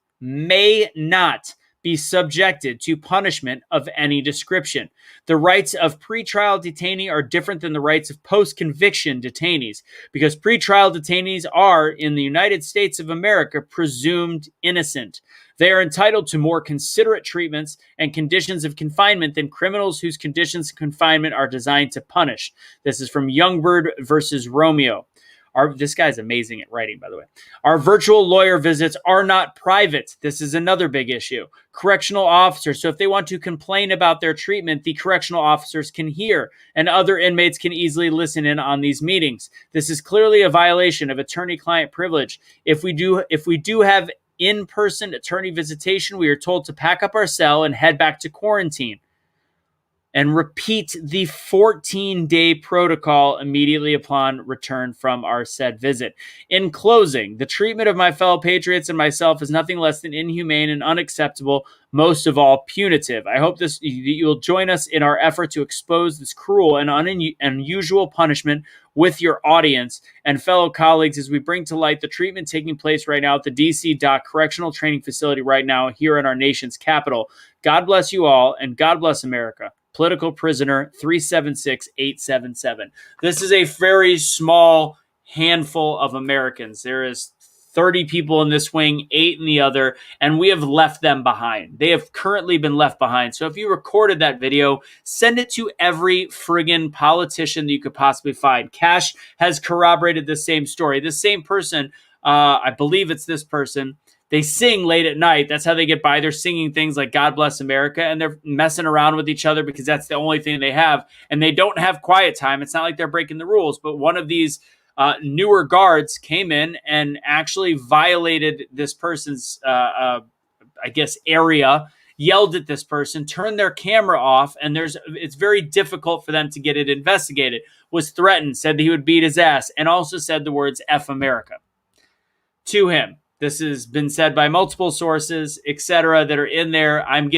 be subjected to punishment of any description. The rights of pretrial detainee are different than the rights of post-conviction detainees because pretrial detainees are, in the United States of America, presumed innocent. They are entitled to more considerate treatments and conditions of confinement than criminals whose conditions of confinement are designed to punish. This is from Youngbird versus Romeo. This guy's amazing at writing, by the way. Our virtual lawyer visits are not private. This is another big issue. Correctional officers, so if they want to complain about their treatment, the correctional officers can hear, and other inmates can easily listen in on these meetings. This is clearly a violation of attorney-client privilege. If we do have in-person attorney visitation, we are told to pack up our cell and head back to quarantine and repeat the 14-day protocol immediately upon return from our said visit. In closing, the treatment of my fellow patriots and myself is nothing less than inhumane and unacceptable, most of all punitive. I hope you'll join us in our effort to expose this cruel and unusual punishment with your audience and fellow colleagues as we bring to light the treatment taking place right now at the DC Dock Correctional Training Facility right now here in our nation's capital. God bless you all, and God bless America. Political prisoner 376877. This is a very small handful of Americans. There is 30 people in this wing, 8 in the other, and we have left them behind. They have currently been left behind. So if you recorded that video, send it to every friggin' politician that you could possibly find. Cash has corroborated the same story. This same person, I believe it's this person, they sing late at night. That's how they get by. They're singing things like God Bless America, and they're messing around with each other because that's the only thing they have. And they don't have quiet time. It's not like they're breaking the rules, but one of these newer guards came in and actually violated this person's, area, yelled at this person, turned their camera off, and it's very difficult for them to get it investigated, was threatened, said that he would beat his ass, and also said the words F America to him. This has been said by multiple sources, etc., that are in there. I'm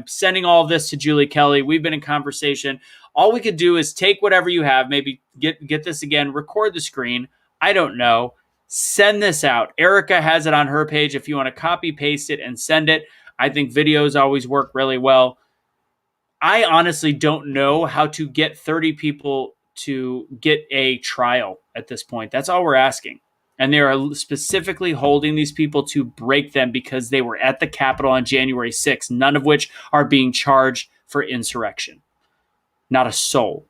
sending all of this to Julie Kelly. We've been in conversation. All we could do is take whatever you have, maybe get this again, record the screen. I don't know. Send this out. Erica has it on her page if you want to copy, paste it, and send it. I think videos always work really well. I honestly don't know how to get 30 people to get a trial at this point. That's all we're asking. And they are specifically holding these people to break them because they were at the Capitol on January 6th, none of which are being charged for insurrection. Not a soul.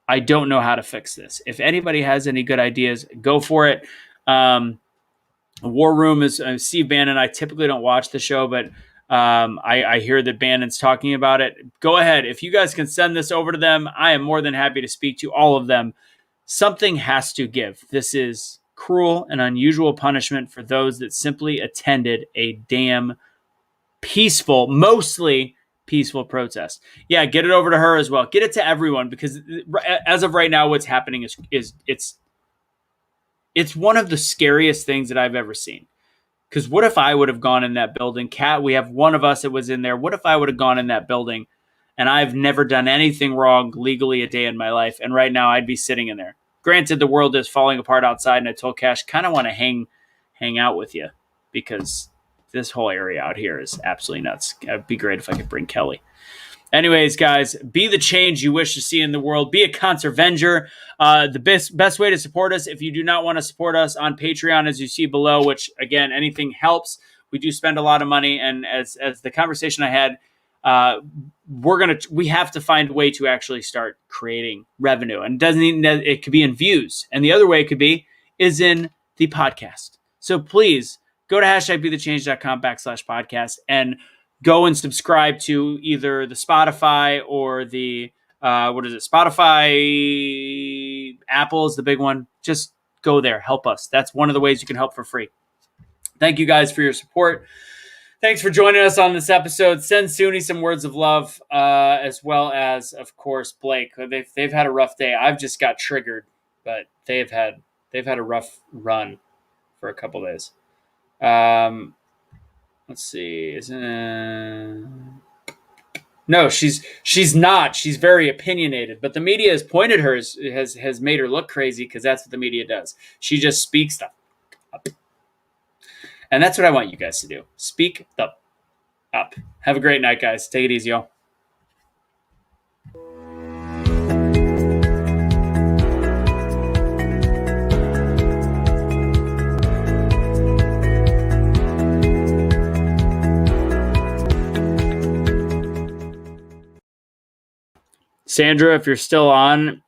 I don't know how to fix this. If anybody has any good ideas, go for it. War Room is Steve Bannon. I typically don't watch the show, but I hear that Bannon's talking about it. Go ahead. If you guys can send this over to them, I am more than happy to speak to all of them. Something has to give. This is cruel and unusual punishment for those that simply attended a damn peaceful, mostly peaceful protest. Yeah, get it over to her as well. Get it to everyone because as of right now, what's happening is it's one of the scariest things that I've ever seen. Because what if I would have gone in that building? Kat, we have one of us that was in there. What if I would have gone in that building and I've never done anything wrong legally a day in my life, and right now I'd be sitting in there? Granted, the world is falling apart outside, and I told Cash, kind of want to hang out with you because this whole area out here is absolutely nuts. It'd be great if I could bring Kelly. Anyways, guys, be the change you wish to see in the world. Be a ConserVenger. The best way to support us, if you do not want to support us on Patreon, as you see below, which, again, anything helps. We do spend a lot of money, and as the conversation I had, we have to find a way to actually start creating revenue, and it could be in views, and the other way it could be is in the podcast. So please go to #BeTheChange.com/podcast and go and subscribe to either the Spotify or the Spotify, Apple is the big one. Just go there, help us. That's one of the ways you can help for free. Thank you guys for your support. Thanks for joining us on this episode. Send Soonie some words of love, as well as, of course, Blake. They've had a rough day. I've just got triggered, but they've had a rough run for a couple days. Let's see. No, she's not. She's very opinionated, but the media has pointed her has made her look crazy because that's what the media does. She just speaks the up, and that's what I want you guys to do. Speak the up. Have a great night, guys. Take it easy, y'all. Sandra, if you're still on,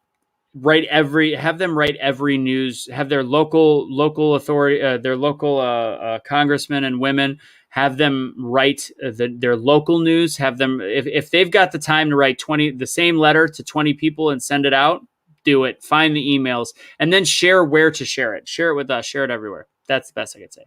have them write every news, have their local authority, their local congressmen and women, have them write their local news, have them, if they've got the time to write the same letter to 20 people and send it out, do it, find the emails, and then share where to share it with us, share it everywhere. That's the best I could say.